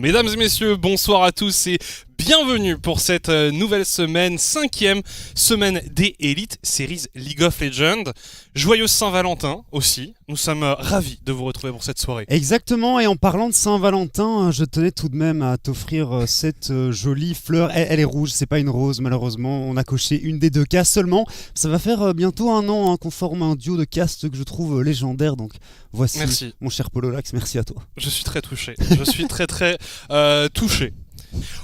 Mesdames et messieurs, bonsoir à tous et bienvenue pour cette nouvelle semaine, 5e semaine des Elite Series League of Legends. Joyeuse Saint-Valentin aussi, nous sommes ravis de vous retrouver pour cette soirée. Exactement, et en parlant de Saint-Valentin, je tenais tout de même à t'offrir cette jolie fleur. Elle est rouge, c'est pas une rose malheureusement, on a coché une des deux cases seulement. Ça va faire bientôt un an qu'on forme un duo de castes que je trouve légendaire, donc voici Merci. Mon cher Pololax, merci à toi. Je suis très touché, je suis très touché.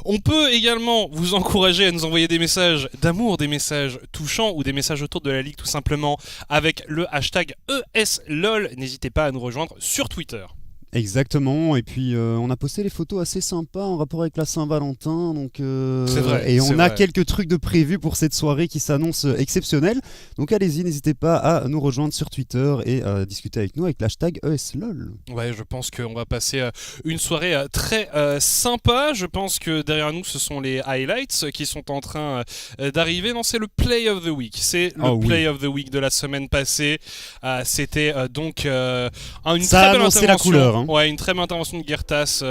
On peut également vous encourager à nous envoyer des messages d'amour, des messages touchants ou des messages autour de la ligue tout simplement avec le hashtag ESLOL. N'hésitez pas à nous rejoindre sur Twitter. Exactement, et puis on a posté les photos assez sympas en rapport avec la Saint-Valentin, donc c'est vrai, et on a vrai. quelques trucs de prévus pour cette soirée qui s'annonce exceptionnelle, donc allez-y, n'hésitez pas à nous rejoindre sur Twitter et à discuter avec nous avec l'hashtag ESLOL. Ouais, je pense qu'on va passer une soirée très sympa. Je pense que derrière nous, ce sont les highlights qui sont en train d'arriver. Non, c'est le Play of the Week. C'est le Play of the Week de la semaine passée. C'était donc une Ça très belle annonçait la couleur. Hein. Ouais, une très belle intervention de Girtas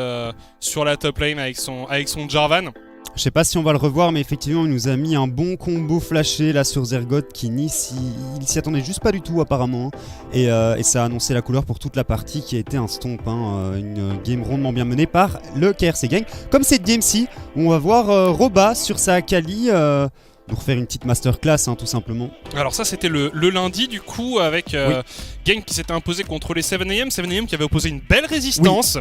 sur la top lane avec son Jarvan. Je sais pas si on va le revoir, mais effectivement, il nous a mis un bon combo flashé là sur Zergoth qui il s'y attendait juste pas du tout apparemment. Et ça a annoncé la couleur pour toute la partie qui a été un stomp, une game rondement bien menée par le KRC Gang. Comme cette game-ci, où on va voir Roba sur sa Akali. Pour faire une petite masterclass, tout simplement. Alors ça c'était le lundi du coup avec Gang qui s'était imposé contre les 7am. 7am qui avait opposé une belle résistance.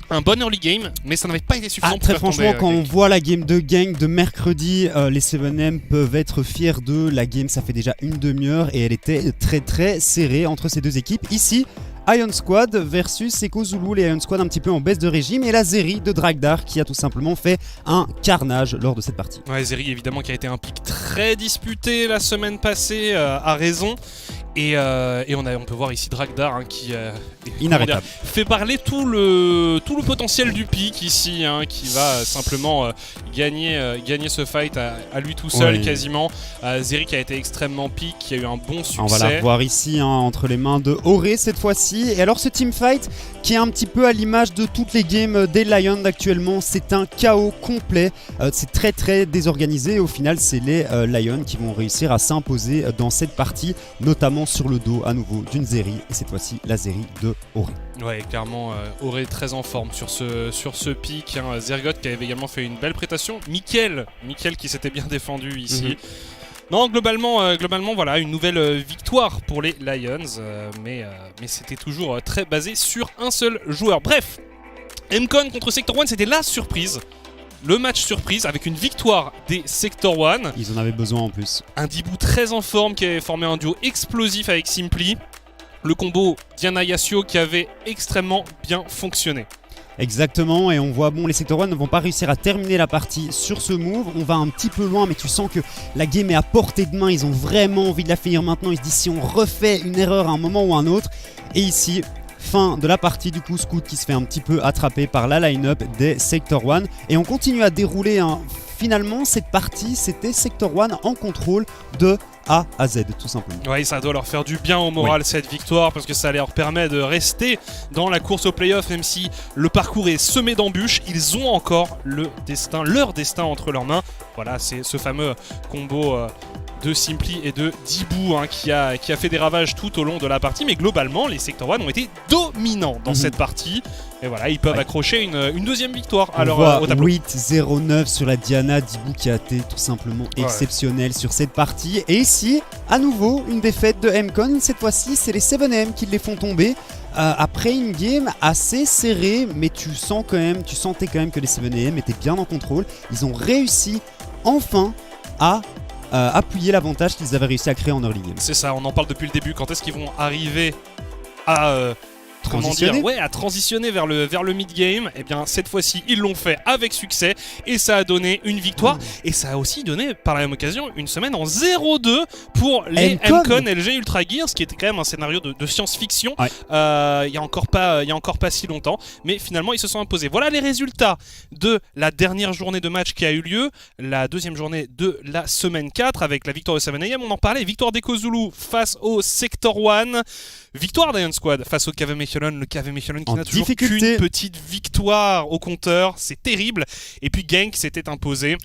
Un bon early game, mais ça n'avait pas été suffisant pour très faire franchement, tomber, quand on voit la game de Gang de mercredi, les 7M peuvent être fiers d'eux. La game, ça fait déjà une demi-heure et elle était très très serrée entre ces deux équipes. Ici, Iron Squad versus Echo Zulu, les Iron Squad un petit peu en baisse de régime, et la Zeri de Dragdar qui a tout simplement fait un carnage lors de cette partie. Ouais, Zeri évidemment qui a été un pick très disputé la semaine passée, à raison. Et on peut voir ici Dragdar qui inarrêtable. Fait parler tout le potentiel du pick ici, qui va simplement gagner ce fight à lui tout seul quasiment. Zeri qui a été extrêmement pick, qui a eu un bon succès. On va la revoir ici entre les mains de Auré cette fois-ci. Et alors ce teamfight qui est un petit peu à l'image de toutes les games des Lions actuellement, c'est un chaos complet. C'est très très désorganisé et au final c'est les Lions qui vont réussir à s'imposer dans cette partie, notamment sur le dos à nouveau d'une Zeri, et cette fois-ci la Zeri de Auré. Ouais, clairement, Auré très en forme sur ce pick. Zergoth qui avait également fait une belle prestation. Mickaël qui s'était bien défendu ici. Non, globalement, voilà, une nouvelle victoire pour les Lions, mais c'était toujours très basé sur un seul joueur. Bref, MCon contre Sector 1, c'était la surprise. Le match surprise avec une victoire des Sector 1. Ils en avaient besoin en plus. Un Dibou très en forme qui avait formé un duo explosif avec Simply. Le combo Diana Yasuo qui avait extrêmement bien fonctionné. Exactement, et on voit, les Sector 1 ne vont pas réussir à terminer la partie sur ce move. On va un petit peu loin, mais tu sens que la game est à portée de main. Ils ont vraiment envie de la finir maintenant. Ils se disent si on refait une erreur à un moment ou un autre. Et ici, fin de la partie du coup, Scout qui se fait un petit peu attraper par la line-up des Sector 1. Et on continue à dérouler. Finalement, cette partie, c'était Sector 1 en contrôle de A à Z, tout simplement. Ouais, ça doit leur faire du bien au moral cette victoire, parce que ça leur permet de rester dans la course au playoff, même si le parcours est semé d'embûches. Ils ont encore leur destin entre leurs mains. Voilà, c'est ce fameux combo de Simply et de Dibou qui a fait des ravages tout au long de la partie, mais globalement les Sector 1 ont été dominants dans cette partie, et voilà, ils peuvent accrocher une deuxième victoire au tableau. 8-0-9 sur la Diana, Dibou qui a été tout simplement exceptionnel sur cette partie, et ici, à nouveau, une défaite de MCon. Cette fois-ci, c'est les 7M qui les font tomber. Après une game assez serrée, mais tu sentais quand même que les 7M étaient bien en contrôle. Ils ont réussi enfin à appuyer l'avantage qu'ils avaient réussi à créer en early game. C'est ça, on en parle depuis le début. Quand est-ce qu'ils vont arriver à transitionner vers le mid-game? Et bien cette fois-ci ils l'ont fait avec succès et ça a donné une victoire et ça a aussi donné par la même occasion une semaine en 0-2 pour les MCon LG Ultra Gear, ce qui était quand même un scénario de science-fiction il y a encore pas si longtemps, mais finalement ils se sont imposés. Voilà les résultats de la dernière journée de match qui a eu lieu, la deuxième journée de la semaine 4 avec la victoire de 7am, on en parlait, victoire d'Echo Zulu face au Sector 1, victoire d'Iron Squad face au KV Machine Mechelen, le KV Mechelen qui En n'a toujours difficulté. qu'une petite victoire au compteur, c'est terrible. Et puis Genk s'était imposé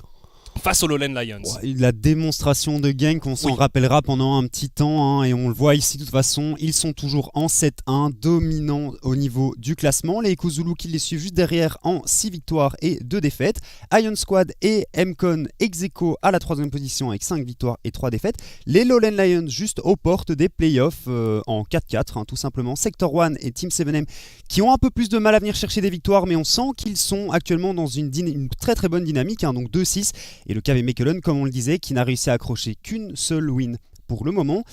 face aux Lowland Lions. Ouais, la démonstration de Genk, on s'en rappellera pendant un petit temps, hein, et on le voit ici de toute façon, ils sont toujours en 7-1, dominants au niveau du classement. Les Ekozulu qui les suivent juste derrière en 6 victoires et 2 défaites. Ion Squad et Mcon ex aequo à la 3e position avec 5 victoires et 3 défaites. Les Lowland Lions juste aux portes des playoffs en 4-4, hein, tout simplement. Sector 1 et Team 7M qui ont un peu plus de mal à venir chercher des victoires, mais on sent qu'ils sont actuellement dans une très très bonne dynamique, hein, donc 2-6. Et le KV Mechelen, comme on le disait, qui n'a réussi à accrocher qu'une seule win pour le moment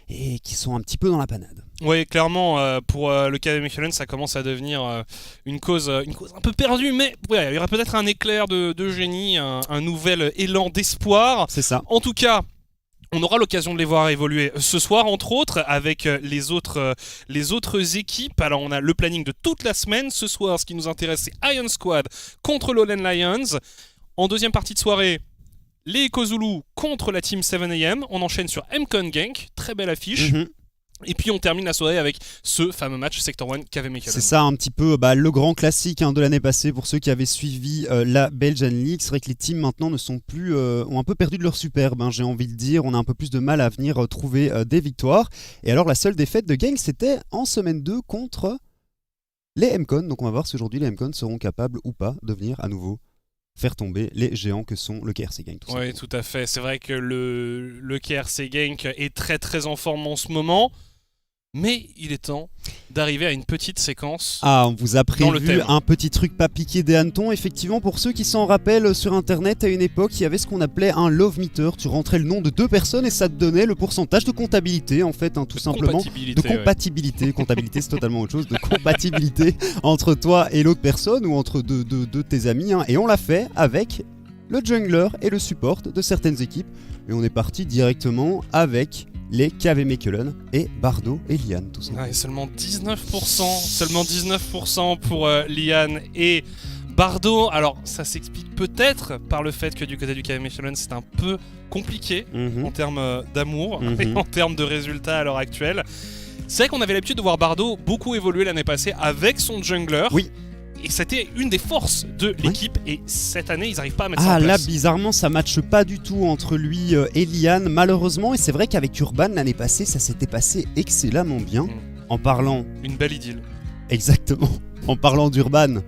et qui sont un petit peu dans la panade. Oui, clairement, pour le KV Mechelen, ça commence à devenir une cause un peu perdue, mais ouais, il y aura peut-être un éclair de génie, un nouvel élan d'espoir. C'est ça. En tout cas, on aura l'occasion de les voir évoluer ce soir, entre autres, avec les autres équipes. Alors, on a le planning de toute la semaine. Ce soir, ce qui nous intéresse, c'est Ion Squad contre Lowland Lions. En deuxième partie de soirée, les Ekozulu contre la Team 7am. On enchaîne sur Mcon Genk, très belle affiche. Et puis on termine la soirée avec ce fameux match Sector 1 KV Mechelen. C'est ça un petit peu le grand classique, hein, de l'année passée pour ceux qui avaient suivi la Belgian League. C'est vrai que les teams maintenant ne sont plus, ont un peu perdu de leur superbe, hein, j'ai envie de dire. On a un peu plus de mal à venir trouver des victoires. Et alors la seule défaite de Genk, c'était en semaine 2 contre les Mcon. Donc on va voir si aujourd'hui les Mcon seront capables ou pas de venir à nouveau faire tomber les géants que sont le KRC Genk. Oui, tout à fait. C'est vrai que le KRC Genk est très très en forme en ce moment. Mais il est temps d'arriver à une petite séquence. Ah, on vous a prévu thème. un petit truc pas piqué des hannetons. Effectivement, pour ceux qui s'en rappellent, sur internet, à une époque, il y avait ce qu'on appelait un love meter. Tu rentrais le nom de 2 personnes et ça te donnait le pourcentage de comptabilité, en fait, hein, tout simplement. De compatibilité. Comptabilité, c'est totalement autre chose. De compatibilité entre toi et l'autre personne ou entre deux de tes amis, hein. Et on l'a fait avec le jungler et le support de certaines équipes. Et on est parti directement avec les KV Mechelen et Bardo et Lian, tout simplement. Ouais, seulement 19% pour Lian et Bardo. Alors ça s'explique peut-être par le fait que du côté du KV Mechelen c'est un peu compliqué en termes d'amour et en termes de résultats à l'heure actuelle. C'est vrai qu'on avait l'habitude de voir Bardo beaucoup évoluer l'année passée avec son jungler. Oui. Et c'était une des forces de l'équipe, et cette année ils n'arrivent pas à mettre ça en place. Là bizarrement ça matche pas du tout entre lui et Lian malheureusement, et c'est vrai qu'avec Urban l'année passée ça s'était passé excellemment bien. En parlant... Une belle idylle. Exactement. En parlant d'Urban,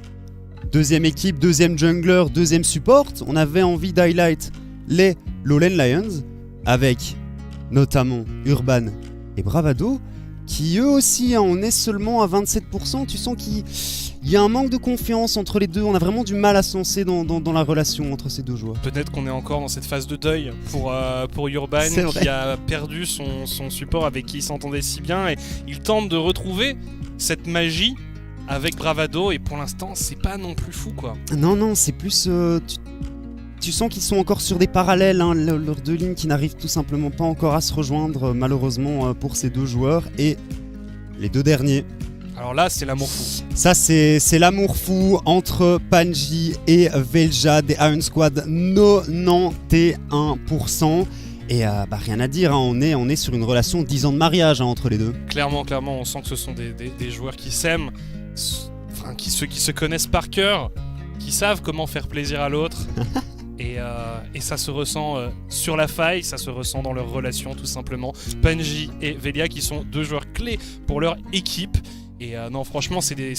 deuxième équipe, deuxième jungler, deuxième support, on avait envie d'highlight les Lowland Lions avec notamment Urban et Bravado qui eux aussi, hein, on est seulement à 27%, tu sens qu'il y a un manque de confiance entre les deux, on a vraiment du mal à se lancer dans la relation entre ces deux joueurs. Peut-être qu'on est encore dans cette phase de deuil pour Urban qui a perdu son support avec qui il s'entendait si bien, et il tente de retrouver cette magie avec Bravado, et pour l'instant c'est pas non plus fou quoi. Non, c'est plus... Tu sens qu'ils sont encore sur des parallèles, hein, leurs deux lignes qui n'arrivent tout simplement pas encore à se rejoindre, malheureusement pour ces deux joueurs. Et les deux derniers. Alors là, c'est l'amour fou. Ça, c'est l'amour fou entre Panji et Velja des Iron Squad, 91%. Et rien à dire, hein, on est sur une relation 10 ans de mariage, hein, entre les deux. Clairement, on sent que ce sont des joueurs qui s'aiment, qui se connaissent par cœur, qui savent comment faire plaisir à l'autre. Et ça se ressent sur la faille, ça se ressent dans leur relation tout simplement. Panji et Velia qui sont 2 joueurs clés pour leur équipe. Et non, franchement, c'est des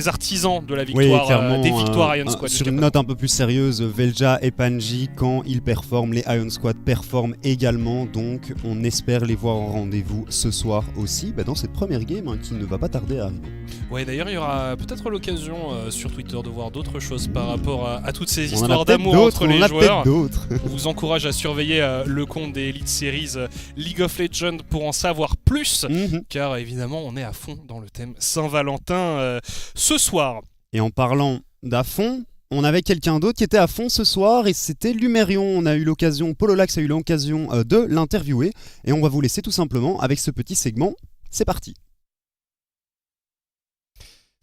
artisans de la victoire, des victoires Ion Squad. Sur une note un peu plus sérieuse, Velja et Panji, quand ils performent, les Ion Squad performent également. Donc on espère les voir au rendez-vous ce soir aussi, dans cette première game, hein, qui ne va pas tarder à arriver. Ouais, d'ailleurs, il y aura peut-être l'occasion sur Twitter de voir d'autres choses par rapport à toutes ces histoires d'amour entre les joueurs. On vous encourage à surveiller le compte des Elite Series League of Legends pour en savoir plus, car évidemment, on est à fond dans le thème Saint-Valentin ce soir. Et en parlant d'à fond, on avait quelqu'un d'autre qui était à fond ce soir, et c'était Lumerion. On a eu l'occasion, Pololax a eu l'occasion de l'interviewer, et on va vous laisser tout simplement avec ce petit segment. C'est parti.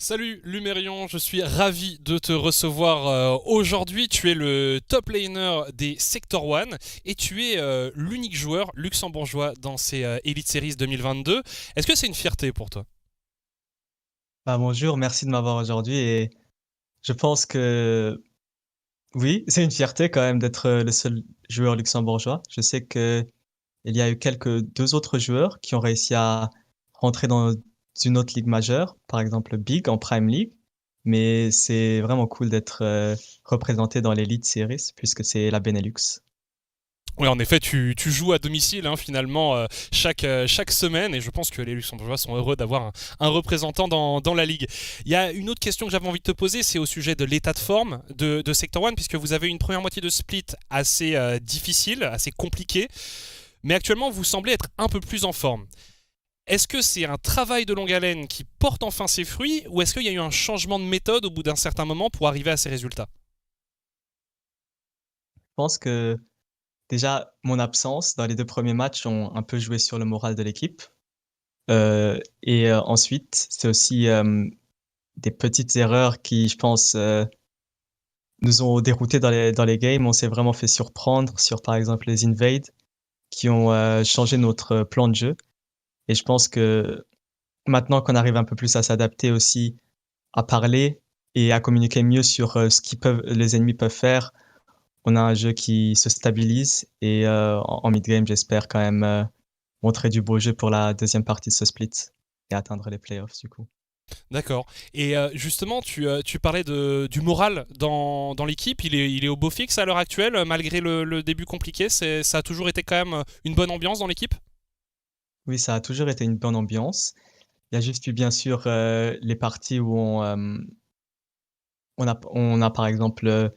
Salut Lumerion, je suis ravi de te recevoir aujourd'hui. Tu es le top laner des Sector 1 et tu es l'unique joueur luxembourgeois dans ces Elite Series 2022. Est-ce que c'est une fierté pour toi ? Bonjour, merci de m'avoir aujourd'hui et je pense que oui, c'est une fierté quand même d'être le seul joueur luxembourgeois. Je sais qu'il y a eu deux autres joueurs qui ont réussi à rentrer dans une autre ligue majeure, par exemple Big en Prime League, mais c'est vraiment cool d'être représenté dans l'Elite Series puisque c'est la Benelux. Oui, en effet, tu joues à domicile hein, finalement chaque semaine et je pense que les Luxembourgeois sont heureux d'avoir un représentant dans la ligue. Il y a une autre question que j'avais envie de te poser, c'est au sujet de l'état de forme de Sector One, puisque vous avez une première moitié de split assez difficile, assez compliquée, mais actuellement vous semblez être un peu plus en forme. Est-ce que c'est un travail de longue haleine qui porte enfin ses fruits ou est-ce qu'il y a eu un changement de méthode au bout d'un certain moment pour arriver à ces résultats? Je pense que déjà mon absence dans les deux premiers matchs ont un peu joué sur le moral de l'équipe. Ensuite, c'est aussi des petites erreurs qui, je pense, nous ont déroutés dans les games. On s'est vraiment fait surprendre sur, par exemple, les invades qui ont changé notre plan de jeu. Et je pense que maintenant qu'on arrive un peu plus à s'adapter aussi, à parler et à communiquer mieux sur les ennemis peuvent faire, on a un jeu qui se stabilise et en mid-game, j'espère quand même montrer du beau jeu pour la deuxième partie de ce split et atteindre les playoffs du coup. D'accord. Et justement, tu parlais du moral dans l'équipe. Il est au beau fixe à l'heure actuelle, malgré le début compliqué. Ça a toujours été quand même une bonne ambiance dans l'équipe? Oui, ça a toujours été une bonne ambiance. Il y a juste eu bien sûr les parties où on a par exemple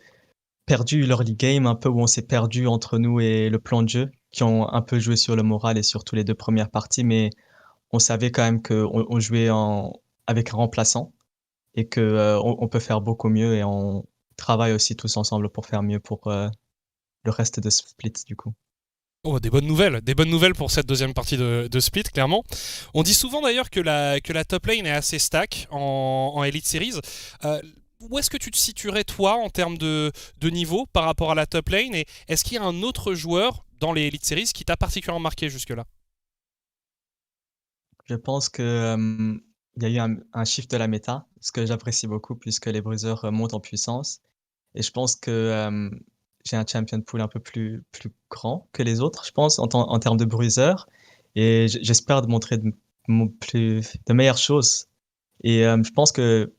perdu l'early game, un peu où on s'est perdu entre nous et le plan de jeu, qui ont un peu joué sur le moral et surtout les deux premières parties, mais on savait quand même qu'on jouait avec un remplaçant et que on peut faire beaucoup mieux et on travaille aussi tous ensemble pour faire mieux pour le reste de Split du coup. Oh, des bonnes nouvelles pour cette deuxième partie de Split, clairement. On dit souvent d'ailleurs que la top lane est assez stack en Elite Series. Euh, Où est-ce que tu te situerais toi en termes de niveau par rapport à la top lane et est-ce qu'il y a un autre joueur dans les Elite Series qui t'a particulièrement marqué jusque-là? Je pense que il y a eu un shift de la méta, ce que j'apprécie beaucoup puisque les bruiseurs montent en puissance. Et je pense que j'ai un champion pool un peu plus grand que les autres, je pense, en termes de bruiseurs. Et j'espère de montrer de meilleures choses. Et je pense que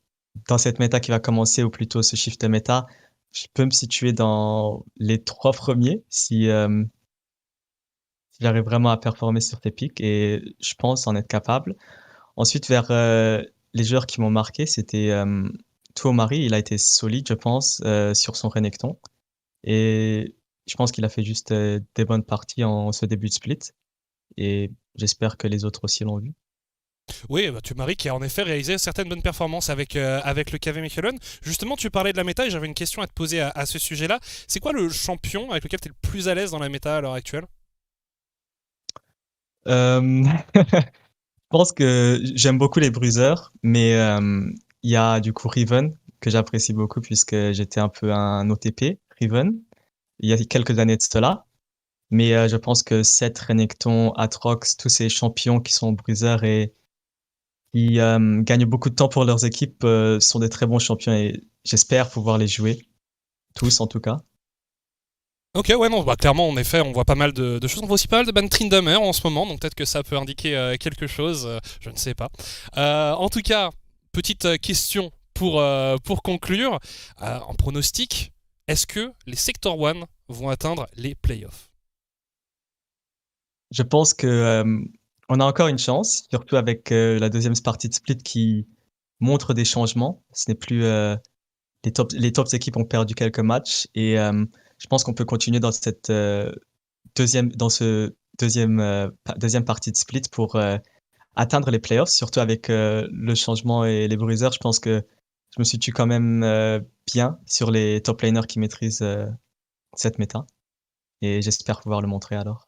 dans cette méta qui va commencer, ou plutôt ce shift de méta, je peux me situer dans les trois premiers si j'arrive vraiment à performer sur tes pics. Et je pense en être capable. Ensuite, vers les joueurs qui m'ont marqué, c'était Tuomari. Il a été solide, je pense, sur son Renekton. Et je pense qu'il a fait juste des bonnes parties en ce début de split. Et j'espère que les autres aussi l'ont vu. Oui, bah, Tumari qui a en effet réalisé certaines bonnes performances avec le KV Mechelen. Justement, tu parlais de la méta et j'avais une question à te poser à ce sujet-là. C'est quoi le champion avec lequel tu es le plus à l'aise dans la méta à l'heure actuelle? Je pense que j'aime beaucoup les bruiseurs, mais il y a du coup Riven que j'apprécie beaucoup puisque j'étais un peu un OTP Riven il y a quelques années de cela. Mais je pense que Seth, Renekton, Atrox, tous ces champions qui sont bruiseurs et qui gagnent beaucoup de temps pour leurs équipes sont des très bons champions et j'espère pouvoir les jouer, tous en tout cas. Ok, ouais, non, bah, clairement, en effet, on voit pas mal de choses. On voit aussi pas mal de ban Tryndamere en ce moment, donc peut-être que ça peut indiquer quelque chose, je ne sais pas. En tout cas, petite question pour conclure. En pronostic, est-ce que les Sector One vont atteindre les playoffs? Je pense que on a encore une chance, surtout avec la deuxième partie de split qui montre des changements. Ce n'est plus les tops équipes ont perdu quelques matchs et je pense qu'on peut continuer dans cette dans ce deuxième partie de split pour atteindre les playoffs, surtout avec le changement et les bruiseurs. Je pense que je me situe quand même bien sur les top laners qui maîtrisent cette méta et j'espère pouvoir le montrer alors.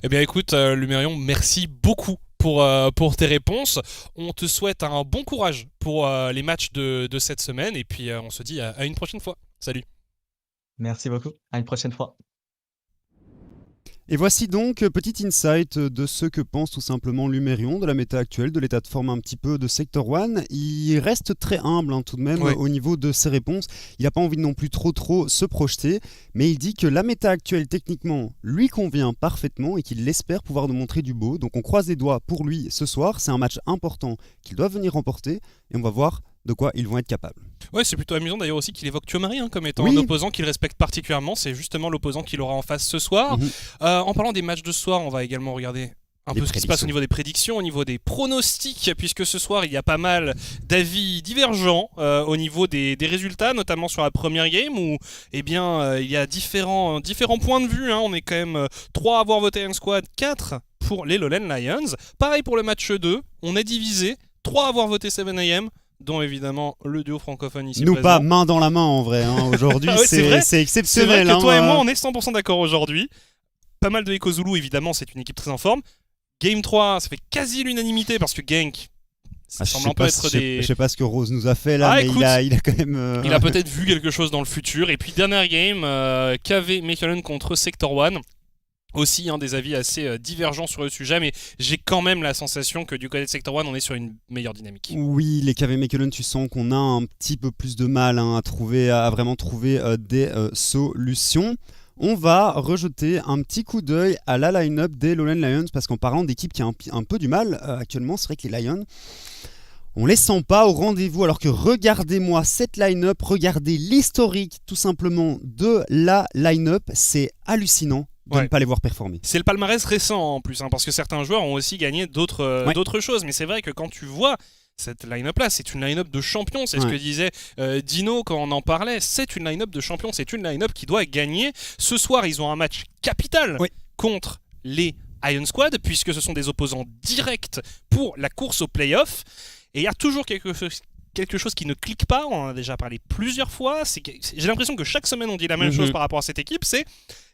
Eh bien écoute, Lumérion, merci beaucoup pour tes réponses. On te souhaite un bon courage pour les matchs de cette semaine et puis on se dit à une prochaine fois. Salut. Merci beaucoup. À une prochaine fois. Et voici donc petit insight de ce que pense tout simplement Lumerion de la méta actuelle, de l'état de forme un petit peu de Sector One. Il reste très humble tout de même au niveau de ses réponses. Il n'a pas envie de non plus trop se projeter, mais il dit que la méta actuelle techniquement lui convient parfaitement et qu'il espère pouvoir nous montrer du beau. Donc on croise les doigts pour lui ce soir, c'est un match important qu'il doit venir remporter et on va voir de quoi ils vont être capables. Ouais, c'est plutôt amusant d'ailleurs aussi qu'il évoque Thiomari comme étant un opposant qu'il respecte particulièrement. C'est justement l'opposant qu'il aura en face ce soir. En parlant des matchs de ce soir, on va également regarder un peu ce qui se passe au niveau des prédictions, au niveau des pronostics, puisque ce soir il y a pas mal d'avis divergents au niveau des résultats, notamment sur la première game où il y a différents points de vue. On est quand même 3 à avoir voté Iron Squad, 4 pour les Lowland Lions. Pareil pour le match 2, on est divisé, 3 à avoir voté 7am, dont évidemment le duo francophone ici Nous présent. Pas main dans la main en vrai, aujourd'hui c'est exceptionnel. C'est vrai que toi et moi on est 100% d'accord aujourd'hui. Pas mal de Echo Zulu, évidemment, c'est une équipe très en forme. Game 3, ça fait quasi l'unanimité parce que Gank, ça semble un peu être des... Je sais pas ce que Rose nous a fait là, mais écoute, il a quand même... Il a peut-être vu quelque chose dans le futur. Et puis dernière game, KV Mechelen contre Sector One. Aussi des avis assez divergents sur le sujet, mais j'ai quand même la sensation que du côté de Sector One, on est sur une meilleure dynamique. Oui, les KV Mechelen, tu sens qu'on a un petit peu plus de mal à vraiment trouver des solutions. On va rejeter un petit coup d'œil à la line-up des Lowland Lions, parce qu'en parlant d'équipe qui a un peu du mal actuellement, c'est vrai que les Lions, on les sent pas au rendez-vous, alors que regardez-moi cette line-up, regardez l'historique tout simplement de la line-up, c'est hallucinant de ne pas les voir performer. C'est le palmarès récent en plus, parce que certains joueurs ont aussi gagné d'autres choses, mais c'est vrai que quand tu vois cette line-up là, c'est une line-up de champions, c'est ce que disait Dino quand on en parlait, c'est une line-up de champions, c'est une line-up qui doit gagner. Ce soir, ils ont un match capital contre les Iron Squad, puisque ce sont des opposants directs pour la course au play-off, et il y a toujours quelque chose qui ne clique pas, on en a déjà parlé plusieurs fois, j'ai l'impression que chaque semaine on dit la même chose par rapport à cette équipe,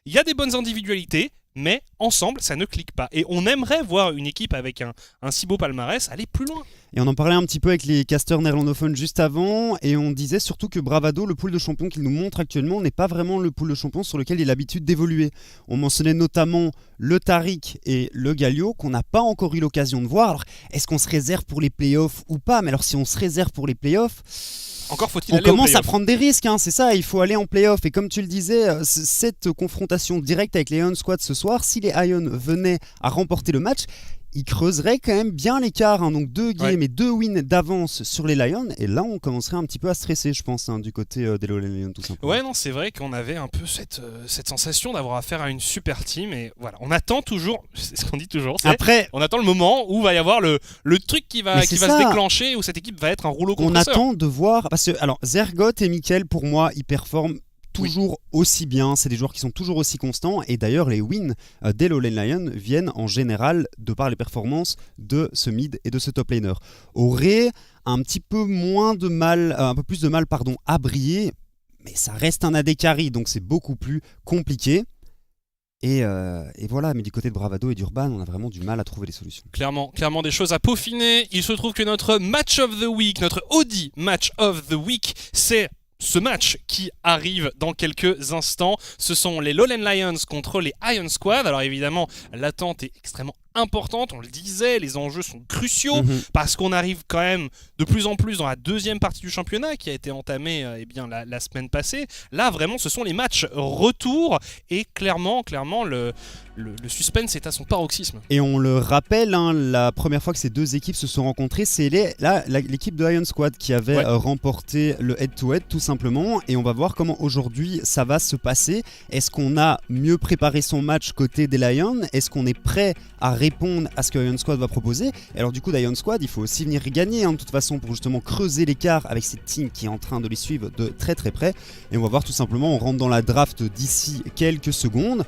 il y a des bonnes individualités, mais ensemble, ça ne clique pas. Et on aimerait voir une équipe avec un si beau palmarès aller plus loin. Et on en parlait un petit peu avec les casteurs néerlandophones juste avant, et on disait surtout que Bravado, le pool de champions qu'il nous montre actuellement, n'est pas vraiment le pool de champions sur lequel il a l'habitude d'évoluer. On mentionnait notamment le Tariq et le Galio, qu'on n'a pas encore eu l'occasion de voir. Alors, est-ce qu'on se réserve pour les playoffs ou pas ? Mais alors, si on se réserve pour les playoffs... Encore faut-il on commence à prendre des risques, c'est ça, il faut aller en play-off. Et comme tu le disais, cette confrontation directe avec les Iron Squad ce soir, si les Iron venaient à remporter le match, ils creuseraient quand même bien l'écart. Donc 2 games et 2 wins d'avance sur les Lions. Et là, on commencerait un petit peu à stresser, je pense, du côté des Lowland Lions, tout simplement. Ouais, non, c'est vrai qu'on avait un peu cette sensation d'avoir affaire à une super team. Et voilà, on attend toujours, c'est ce qu'on dit toujours, on attend le moment où va y avoir le truc qui va se déclencher, où cette équipe va être un rouleau compresseur. On attend de voir, parce que alors Zergot et Mickaël, pour moi, ils performent toujours aussi bien, c'est des joueurs qui sont toujours aussi constants, et d'ailleurs les wins des Lowland Lions viennent en général de par les performances de ce mid et de ce top laner. Aurait un petit peu moins de mal, un peu plus de mal à briller, mais ça reste un AD carry, donc c'est beaucoup plus compliqué. Et voilà, mais du côté de Bravado et d'Urban, on a vraiment du mal à trouver les solutions. Clairement des choses à peaufiner. Il se trouve que notre match of the week, notre Audi match of the week, c'est ce match qui arrive dans quelques instants. Ce sont les Lowland Lions contre les Iron Squad. Alors évidemment, l'attente est extrêmement importante, on le disait, les enjeux sont cruciaux parce qu'on arrive quand même de plus en plus dans la deuxième partie du championnat qui a été entamée la semaine passée. Là vraiment ce sont les matchs retour et clairement le suspense est à son paroxysme. Et on le rappelle, la première fois que ces deux équipes se sont rencontrées, c'est l'équipe de Iron Squad qui avait remporté le head-to-head tout simplement, et on va voir comment aujourd'hui ça va se passer. Est-ce qu'on a mieux préparé son match côté des Lions ? Est-ce qu'on est prêt à répondre à ce que Iron Squad va proposer ? Et alors du coup d'Iron Squad, il faut aussi venir gagner de toute façon pour justement creuser l'écart avec cette team qui est en train de les suivre de très très près. Et on va voir tout simplement, on rentre dans la draft d'ici quelques secondes.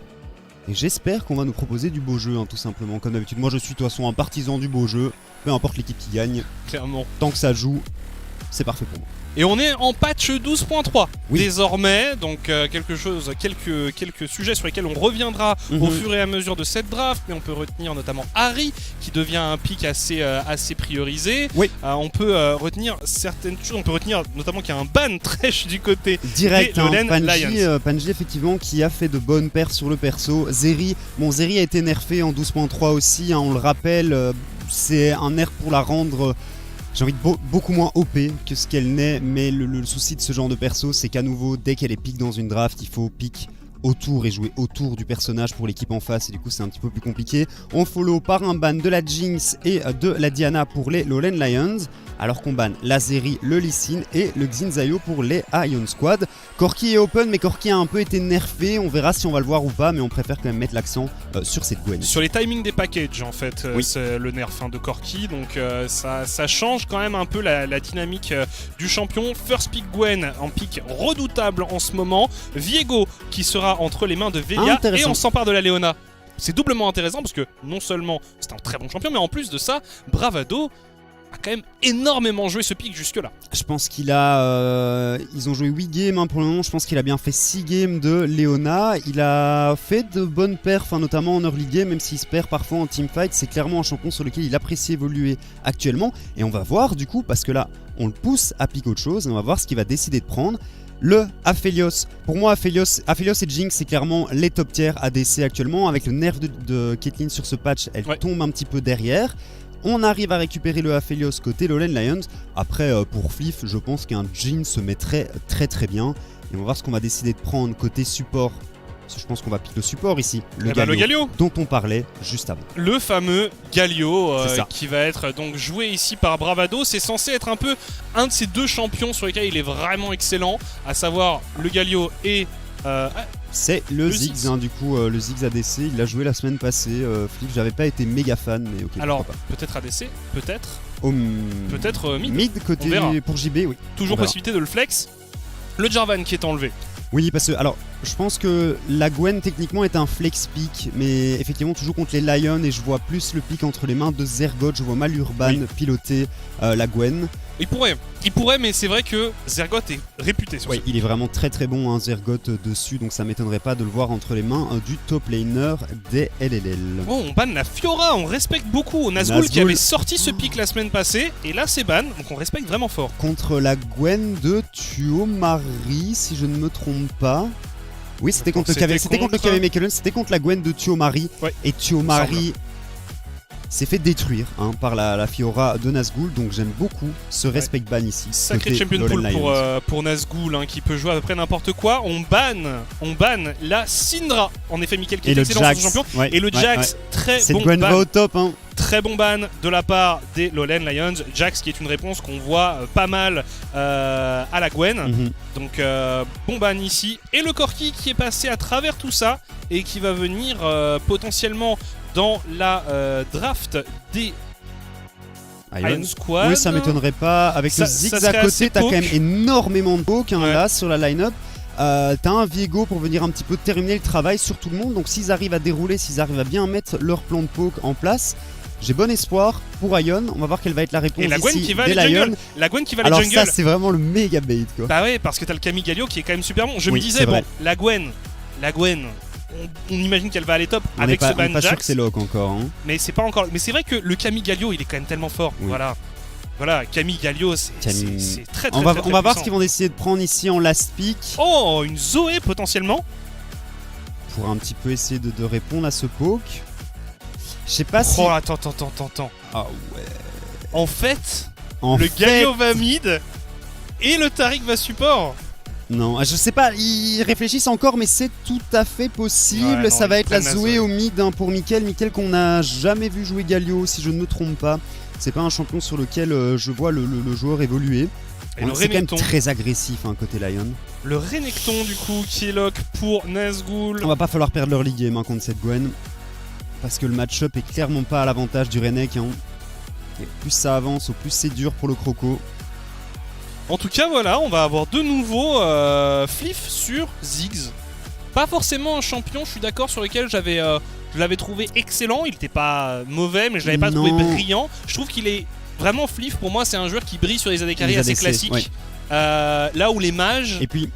Et j'espère qu'on va nous proposer du beau jeu, tout simplement. Comme d'habitude, moi je suis de toute façon un partisan du beau jeu. Peu importe l'équipe qui gagne. Clairement. Tant que ça joue, c'est parfait pour moi. Et on est en patch 12.3 Oui. désormais, donc quelques sujets sur lesquels on reviendra au fur et à mesure de cette draft, mais on peut retenir notamment Harry qui devient un pick assez priorisé. Oui. On peut retenir certaines choses, on peut retenir notamment qu'il y a un ban trèche du côté direct, des Lowland Lions. Panji effectivement qui a fait de bonnes perfs sur le perso. Zeri a été nerfé en 12.3 aussi, hein, on le rappelle, c'est un nerf pour la rendre... J'ai envie de beaucoup moins OP que ce qu'elle n'est, mais le souci de ce genre de perso, c'est qu'à nouveau, dès qu'elle est pick dans une draft, il faut pick autour et jouer autour du personnage pour l'équipe en face, et du coup c'est un petit peu plus compliqué. On follow par un ban de la Jinx et de la Diana pour les Lowland Lions, alors qu'on banne la Zeri, le Lee Sin et le Xin pour les Ion Squad. Corki est open, mais Corki a un peu été nerfé, on verra si on va le voir ou pas, mais on préfère quand même mettre l'accent sur cette Gwen. Sur les timings des packages en fait, Oui. c'est le nerf de Corki, donc ça change quand même un peu la dynamique du champion. First pick Gwen en pick redoutable en ce moment, Viego qui sera entre les mains de Velia et on s'empare de la Leona. C'est doublement intéressant parce que non seulement c'est un très bon champion, mais en plus de ça, Bravado a quand même énormément joué ce pick jusque là. Je pense qu'il a... ils ont joué 8 games hein, pour le moment, je pense qu'il a bien fait 6 games de Leona. Il a fait de bonnes perfs, hein, notamment en early game, même s'il se perd parfois en teamfight. C'est clairement un champion sur lequel il apprécie évoluer actuellement. Et on va voir du coup, parce que là, on le pousse à pick autre chose, et on va voir ce qu'il va décider de prendre. Le Aphelios, pour moi Aphelios et Jinx c'est clairement les top tiers ADC actuellement. Avec le nerf de Caitlyn sur ce patch, elle tombe un petit peu derrière. On arrive à récupérer le Aphelios côté Lowland Lions. Après pour Fliff, je pense qu'un Jhin se mettrait très très bien. Et on va voir ce qu'on va décider de prendre côté support. Parce que je pense qu'on va piquer le support ici, le Galio dont on parlait juste avant. Le fameux Galio qui va être donc joué ici par Bravado. C'est censé être un peu un de ces deux champions sur lesquels il est vraiment excellent, à savoir le Galio et... c'est le Ziggs, hein, du coup, le Ziggs ADC, il l'a joué la semaine passée. Flip, j'avais pas été méga fan, mais ok. Alors, peut-être ADC, peut-être. Peut-être mid. Mid côté pour JB, oui. Toujours possibilité de le flex. Le Jarvan qui est enlevé. Oui, parce que, alors, je pense que la Gwen techniquement est un flex pick, mais effectivement, toujours contre les Lions, et je vois plus le pick entre les mains de Zergoth. Je vois mal Urban piloter la Gwen. Il pourrait, mais c'est vrai que Zergoth est réputé sur ça. Il est vraiment très très bon, hein, Zergoth dessus, donc ça m'étonnerait pas de le voir entre les mains du top laner des LLL. Oh, on banne la Fiora, on respecte beaucoup. Nazgûl qui avait sorti ce pick la semaine passée, et là c'est ban, donc on respecte vraiment fort. Contre la Gwen de Tuomari, si je ne me trompe pas. Oui, c'était contre le KV Mechelen, c'était contre la Gwen de Tuomari. Et Tuomari s'est fait détruire par la Fiora de Nazgûl, donc j'aime beaucoup ce respect ban ici. Sacré champion pool pour Nazgûl qui peut jouer à peu près n'importe quoi. On banne la Syndra. En effet, Mickaël qui est excellent sur son champion. Et le Jax, très bon ban. Cette Gwen va au top. Très bon ban de la part des Lowland Lions. Jax qui est une réponse qu'on voit pas mal à la Gwen. Donc bon ban ici. Et le Corki qui est passé à travers tout ça et qui va venir potentiellement dans la draft des Ion Squad. Oui, ça m'étonnerait pas. Avec le Ziggs à côté, t'as quand même énormément de poke là sur la line-up. T'as un Viego pour venir un petit peu terminer le travail sur tout le monde. Donc s'ils arrivent à dérouler, s'ils arrivent à bien mettre leur plan de poke en place, j'ai bon espoir pour Ion. On va voir quelle va être la réponse. Et la Gwen ici qui va aller jungle. La Gwen qui va aller jungle. Alors ça c'est vraiment le méga bait quoi. Bah ouais, parce que t'as le Camille Galio qui est quand même super bon. Je me disais bon, la Gwen, on imagine qu'elle va aller top avec ce ban Jax. On est pas sûr que c'est lock encore. Mais c'est pas encore. Mais c'est vrai que le Camille Galio, il est quand même tellement fort. Voilà, Camille Galio, c'est très on va voir ce qu'ils vont décider de prendre ici en last pick. Oh, une Zoé potentiellement. Pour un petit peu essayer de répondre à ce poke. Je sais pas si. Oh, attends. Ah ouais. En fait, Galio va mid et le Taric va support. Non, je sais pas, ils réfléchissent encore, mais c'est tout à fait possible. Ça va être la Zoé au mid pour Mickaël. Mickaël qu'on n'a jamais vu jouer Galio, si je ne me trompe pas. C'est pas un champion sur lequel je vois le joueur évoluer. C'est quand même très agressif côté Lion. Le Renekton du coup qui est lock pour Nazgûl. On va pas falloir perdre l'early game contre cette Gwen. Parce que le match-up est clairement pas à l'avantage du Renek. Et plus ça avance, au plus c'est dur pour le Croco. En tout cas voilà, on va avoir de nouveau Fliff sur Ziggs. Pas forcément un champion, je suis d'accord, sur lequel je l'avais trouvé excellent. Il n'était pas mauvais, mais je l'avais pas trouvé brillant. Je trouve qu'il est vraiment Fliff. Pour moi, c'est un joueur qui brille sur les AD carry assez classiques. Là où les mages, Et puis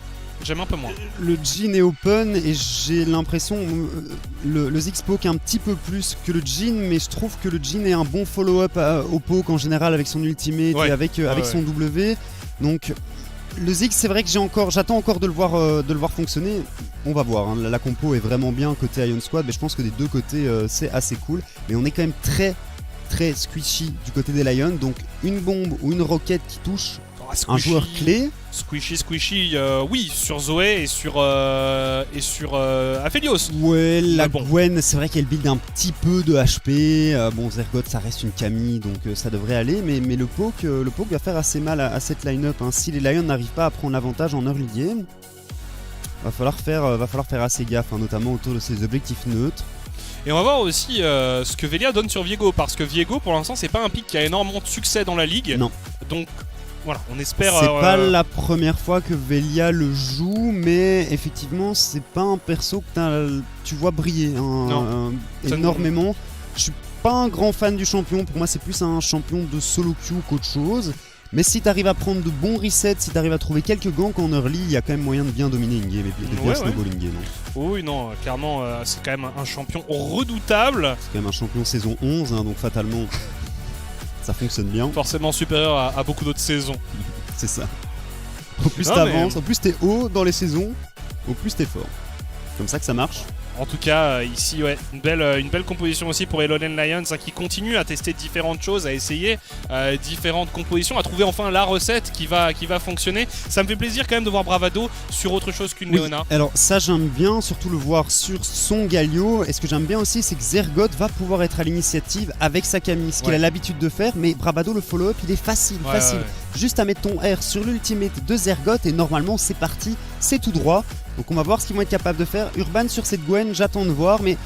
j'aime un peu moins. le Jhin est open et j'ai l'impression le Ziggs poke un petit peu plus que le Jhin, mais je trouve que le Jhin est un bon follow-up au poke en général avec son ultimate Ouais. et avec son W. Donc le Ziggs, c'est vrai que j'attends encore de le voir fonctionner. On va voir, hein. La compo est vraiment bien côté Ion Squad, mais je pense que des deux côtés c'est assez cool. Mais on est quand même très très squishy du côté des Lions, donc une bombe ou une roquette qui touche un joueur clé. Squishy, oui, sur Zoé et sur Aphelios. Ouais, la bon. Gwen, c'est vrai qu'elle build un petit peu de HP. Bon, Zergoth, ça reste une Camille, donc ça devrait aller. Mais le poke va faire assez mal à cette line-up, hein. Si les Lions n'arrivent pas à prendre l'avantage en early game, va falloir faire assez gaffe, hein, notamment autour de ses objectifs neutres. Et on va voir aussi ce que Velia donne sur Viego, parce que Viego, pour l'instant, c'est pas un pick qui a énormément de succès dans la ligue. Non. Donc voilà, on espère. C'est pas la première fois que Velia le joue, mais effectivement, c'est pas un perso que tu vois briller, hein, Non. énormément. Je suis pas un grand fan du champion, pour moi c'est plus un champion de solo queue qu'autre chose. Mais si t'arrives à prendre de bons resets, si t'arrives à trouver quelques ganks en early, il y a quand même moyen de bien dominer une game et de bien snowball une game. Oui, non, clairement, c'est quand même un champion redoutable. C'est quand même un champion saison 11, hein, donc fatalement, ça fonctionne bien. Forcément supérieur à beaucoup d'autres saisons. C'est ça. Au plus Non, t'avances, mais- au plus t'es haut dans les saisons, au plus t'es fort. Comme ça que ça marche. En tout cas, ici, ouais, une belle composition aussi pour Elonen Lions, hein, qui continue à tester différentes choses, à essayer différentes compositions, à trouver enfin la recette qui va fonctionner. Ça me fait plaisir quand même de voir Bravado sur autre chose qu'une Oui, Leona. alors ça j'aime bien, surtout le voir sur son Galio. Et ce que j'aime bien aussi, c'est que Zergoth va pouvoir être à l'initiative avec sa Camille, ce qu'il Ouais. a l'habitude de faire. Mais Bravado, le follow-up, il est facile. Ouais. Juste à mettre ton R sur l'ultimate de Zergoth et normalement c'est parti, c'est tout droit. Donc on va voir ce qu'ils vont être capables de faire. Urban sur cette Gwen, j'attends de voir, mais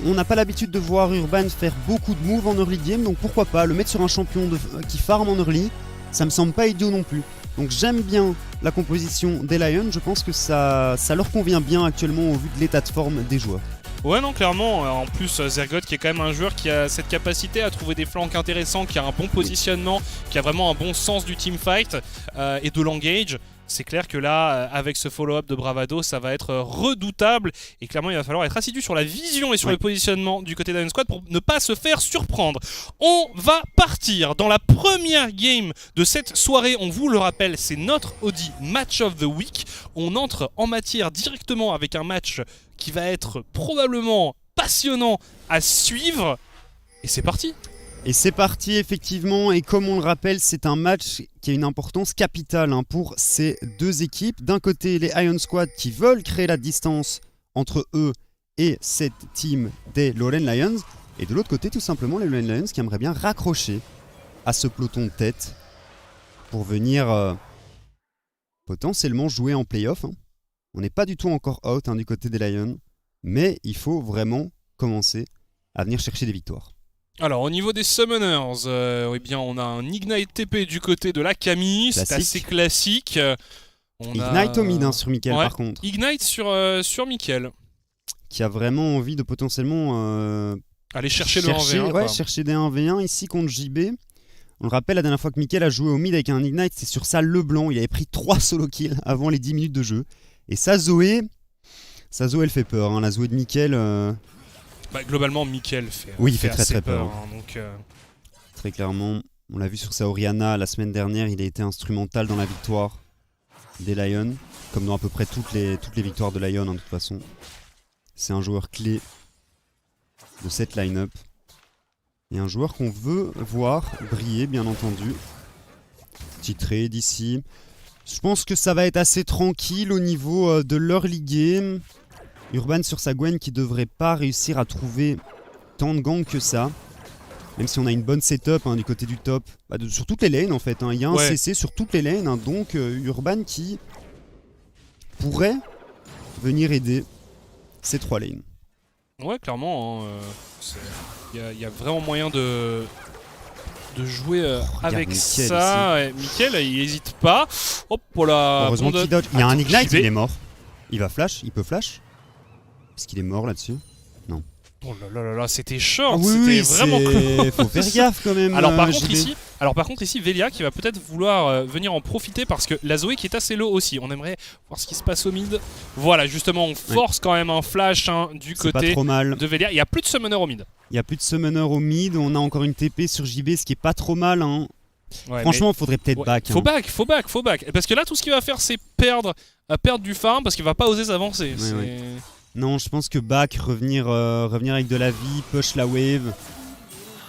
on n'a pas l'habitude de voir Urban faire beaucoup de moves en early game, donc pourquoi pas le mettre sur un champion qui farm en early, ça me semble pas idiot non plus. Donc j'aime bien la composition des Lions, je pense que ça leur convient bien actuellement au vu de l'état de forme des joueurs. Ouais, non, clairement. En plus, Zergoth qui est quand même un joueur qui a cette capacité à trouver des flanks intéressants, qui a un bon positionnement, qui a vraiment un bon sens du teamfight et de l'engage. C'est clair que là, avec ce follow-up de Bravado, ça va être redoutable. Et clairement, il va falloir être assidu sur la vision et sur le positionnement du côté d'Iron Squad pour ne pas se faire surprendre. On va partir dans la première game de cette soirée. On vous le rappelle, c'est notre Audi Match of the Week. On entre en matière directement avec un match qui va être probablement passionnant à suivre. Et c'est parti. Et c'est parti effectivement, et comme on le rappelle, c'est un match qui a une importance capitale, hein, pour ces deux équipes. D'un côté, les Iron Squad qui veulent créer la distance entre eux et cette team des Lowland Lions, et de l'autre côté, tout simplement, les Lowland Lions qui aimeraient bien raccrocher à ce peloton de tête pour venir potentiellement jouer en playoff, hein. On n'est pas du tout encore out, hein, du côté des Lions, mais il faut vraiment commencer à venir chercher des victoires. Alors au niveau des summoners, eh bien on a un Ignite TP du côté de la Camille, c'est Classique. assez classique. On Ignite a... au mid, hein, sur Mickaël Ouais. par contre, Ignite sur Mickaël. qui a vraiment envie de potentiellement Aller chercher le 1v1. ouais, quoi. chercher des 1v1 ici contre JB. On le rappelle, la dernière fois que Mickaël a joué au mid avec un Ignite, c'est sur ça Leblanc, il avait pris 3 solo kills avant les 10 minutes de jeu. Et sa Zoé elle fait peur, hein, la Zoé de Mickaël, Bah, globalement, Mickaël fait, Oui, il fait très, assez très peur. hein, donc, très clairement. On l'a vu sur sa Oriana la semaine dernière, il a été instrumental dans la victoire des Lions, comme dans à peu près toutes les victoires de Lions, hein, de toute façon. C'est un joueur clé de cette line-up. Et un joueur qu'on veut voir briller, bien entendu. Petit trade ici. Je pense que ça va être assez tranquille au niveau de l'early game. Urban sur sa Gwen qui devrait pas réussir à trouver tant de gangs que ça. Même si on a une bonne setup, hein, du côté du top. Sur toutes les lanes en fait, hein. Il y a un CC sur toutes les lanes, hein. Donc Urban qui pourrait venir aider ces 3 lanes. ouais, clairement, hein, il y a vraiment moyen de jouer avec Mickaël ça. Ouais, Mickaël, il hésite pas. Hop, voilà. Heureusement bon qu'il dodge. Il y a un Attends, Ignite, JB. il est mort. Il va flash, il peut flash. Est-ce qu'il est mort là-dessus? Oh là là là là, c'était short. Ah oui, c'était vraiment. faut faire gaffe quand même. Alors par contre JB. ici, Alors par contre ici Velia qui va peut-être vouloir venir en profiter parce que la Zoé qui est assez low aussi. On aimerait voir ce qui se passe au mid. Voilà, justement on force quand même un flash du C'est pas côté trop mal. de Velia. Il n'y a plus de summoner au mid. Il n'y a plus de summoner au mid, on a encore une TP sur JB, ce qui est pas trop mal. Hein. Ouais, Franchement, il faudrait peut-être ouais, back. faut hein. back. Parce que là tout ce qu'il va faire c'est perdre du farm parce qu'il va pas oser s'avancer. Ouais. Non, je pense que back, revenir avec de la vie, push la wave,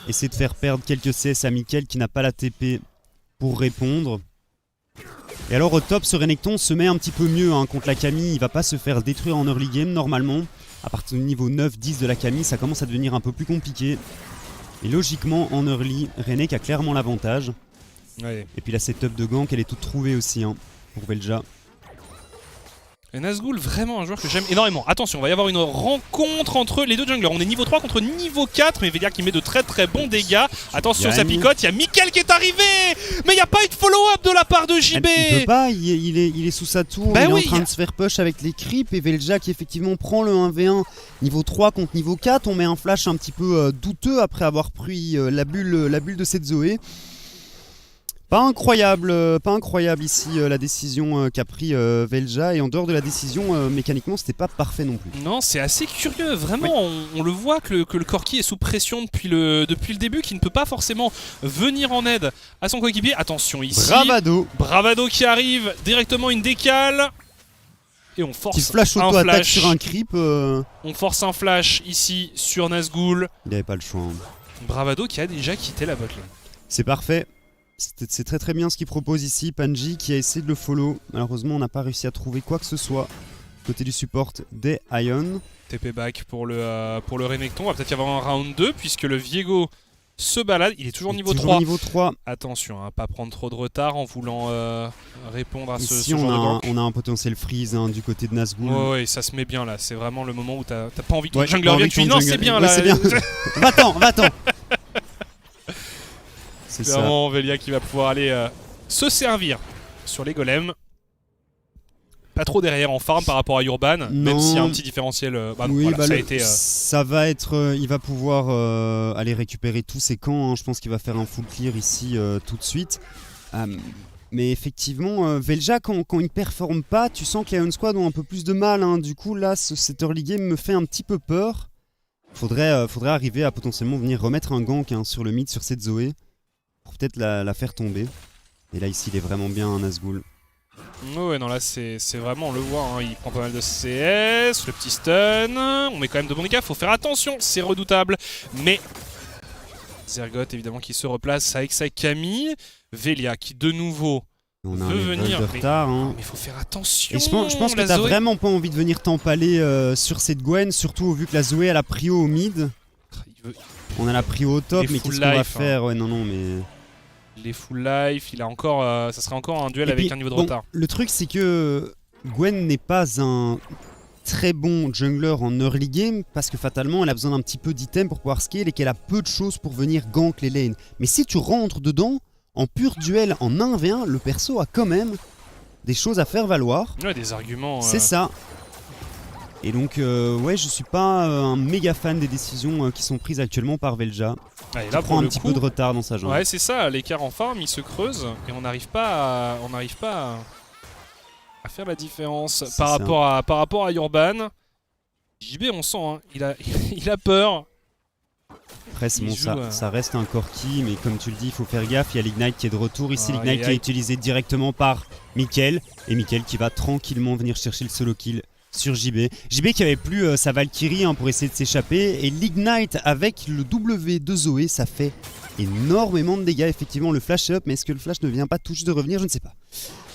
essayer de faire perdre quelques CS à Mickaël qui n'a pas la TP pour répondre. Et alors au top, ce Renekton se met un petit peu mieux hein, contre la Camille, il va pas se faire détruire en early game normalement. À partir du niveau 9-10 de la Camille, ça commence à devenir un peu plus compliqué. Et logiquement, en early, Renek a clairement l'avantage. Ouais. Et puis la setup de gank, elle est toute trouvée aussi hein, pour Velja. Et Nazgûl, vraiment un joueur que j'aime énormément. Attention, il va y avoir une rencontre entre les deux junglers. On est niveau 3 contre niveau 4, mais Velia qui met de très bon dégâts. Attention, ça picote, il y a Mickaël qui est arrivé. Mais il n'y a pas eu de follow-up de la part de JB. Il peut pas, il est sous sa tour, Bah il oui, est en train de se faire push avec les creeps. Et Velja qui effectivement prend le 1v1 niveau 3 contre niveau 4. On met un flash un petit peu douteux après avoir pris la bulle de cette Zoé. Pas incroyable ici la décision qu'a pris Velja, et en dehors de la décision, mécaniquement c'était pas parfait non plus. Non, c'est assez curieux, vraiment, on le voit que le Corki est sous pression depuis le début, qui ne peut pas forcément venir en aide à son coéquipier. Attention ici, Bravado qui arrive, directement une décale, et on force Petit flash auto-attaque sur un creep. On force un flash ici sur Nazgûl. Il avait pas le choix. Hein. Bravado qui a déjà quitté la botlane. C'est parfait. C'est très bien ce qu'il propose ici. Panji qui a essayé de le follow. Malheureusement, on n'a pas réussi à trouver quoi que ce soit côté du support des Ion. TP back pour le Renekton. Il va peut-être y avoir un round 2 puisque le Viego se balade. Il est toujours niveau 3. Niveau 3. Attention, à pas prendre trop de retard en voulant répondre à ici, ce genre de gank. On a un potentiel freeze hein, du côté de Nazgûl. Ouais, ça se met bien là. C'est vraiment le moment où t'as pas envie que ton ouais, jungler vienne. Tu dis non, c'est bien là. C'est bien. Va-t'en. C'est ça. Vraiment Velia qui va pouvoir aller se servir sur les golems. Pas trop derrière en farm par rapport à Urban, même s'il y a un petit différentiel. Ça va être. Il va pouvoir aller récupérer tous ses camps. Hein. Je pense qu'il va faire un full clear ici tout de suite. Mais effectivement, Velja, quand il performe pas, tu sens que les Ion Squad ont un peu plus de mal. Hein. Du coup, là, cet early game me fait un petit peu peur. Faudrait arriver à potentiellement venir remettre un gank hein, sur le mid, sur cette Zoé. Pour peut-être la faire tomber. Et là ici il est vraiment bien un Nazgûl. Ouais non là c'est vraiment on le voit hein, il prend pas mal de CS, le petit stun, on met quand même de bons dégâts, faut faire attention, c'est redoutable. Mais Zergot évidemment qui se replace avec sa Camille, Velia qui de nouveau on a veut venir. De retard, hein. Mais faut faire attention. Et je pense que t'as vraiment pas envie de venir t'empaler sur cette Gwen, surtout vu que la Zoé a la prio au mid. On a la prio au top, mais qu'est-ce qu'on va faire? Ouais non mais... Les full life, il a encore, ça serait encore un duel avec un niveau de retard. Le truc c'est que Gwen n'est pas un très bon jungler en early game parce que fatalement elle a besoin d'un petit peu d'item pour pouvoir scale et qu'elle a peu de choses pour venir gank les lanes. Mais si tu rentres dedans, en pur duel en 1v1, le perso a quand même des choses à faire valoir. Ouais, des arguments. C'est ça. Et donc, ouais, je suis pas un méga fan des décisions qui sont prises actuellement par Velja. Et là, prend un petit peu de retard dans sa jambe. Ouais, c'est ça, l'écart en farm, il se creuse et on n'arrive pas à faire la différence par rapport à Urban. JB, on sent, hein, il a peur. Après, bon, ça reste un Corki, mais comme tu le dis, il faut faire gaffe. Il y a l'Ignite qui est de retour ici. L'Ignite qui est utilisé directement par Mickaël. Et Mickaël qui va tranquillement venir chercher le solo kill sur JB. JB qui avait plus sa Valkyrie hein, pour essayer de s'échapper. Et l'Ignite avec le W de Zoé, ça fait énormément de dégâts. Effectivement, le flash est up, mais est-ce que le flash ne vient pas tout juste de revenir? Je ne sais pas.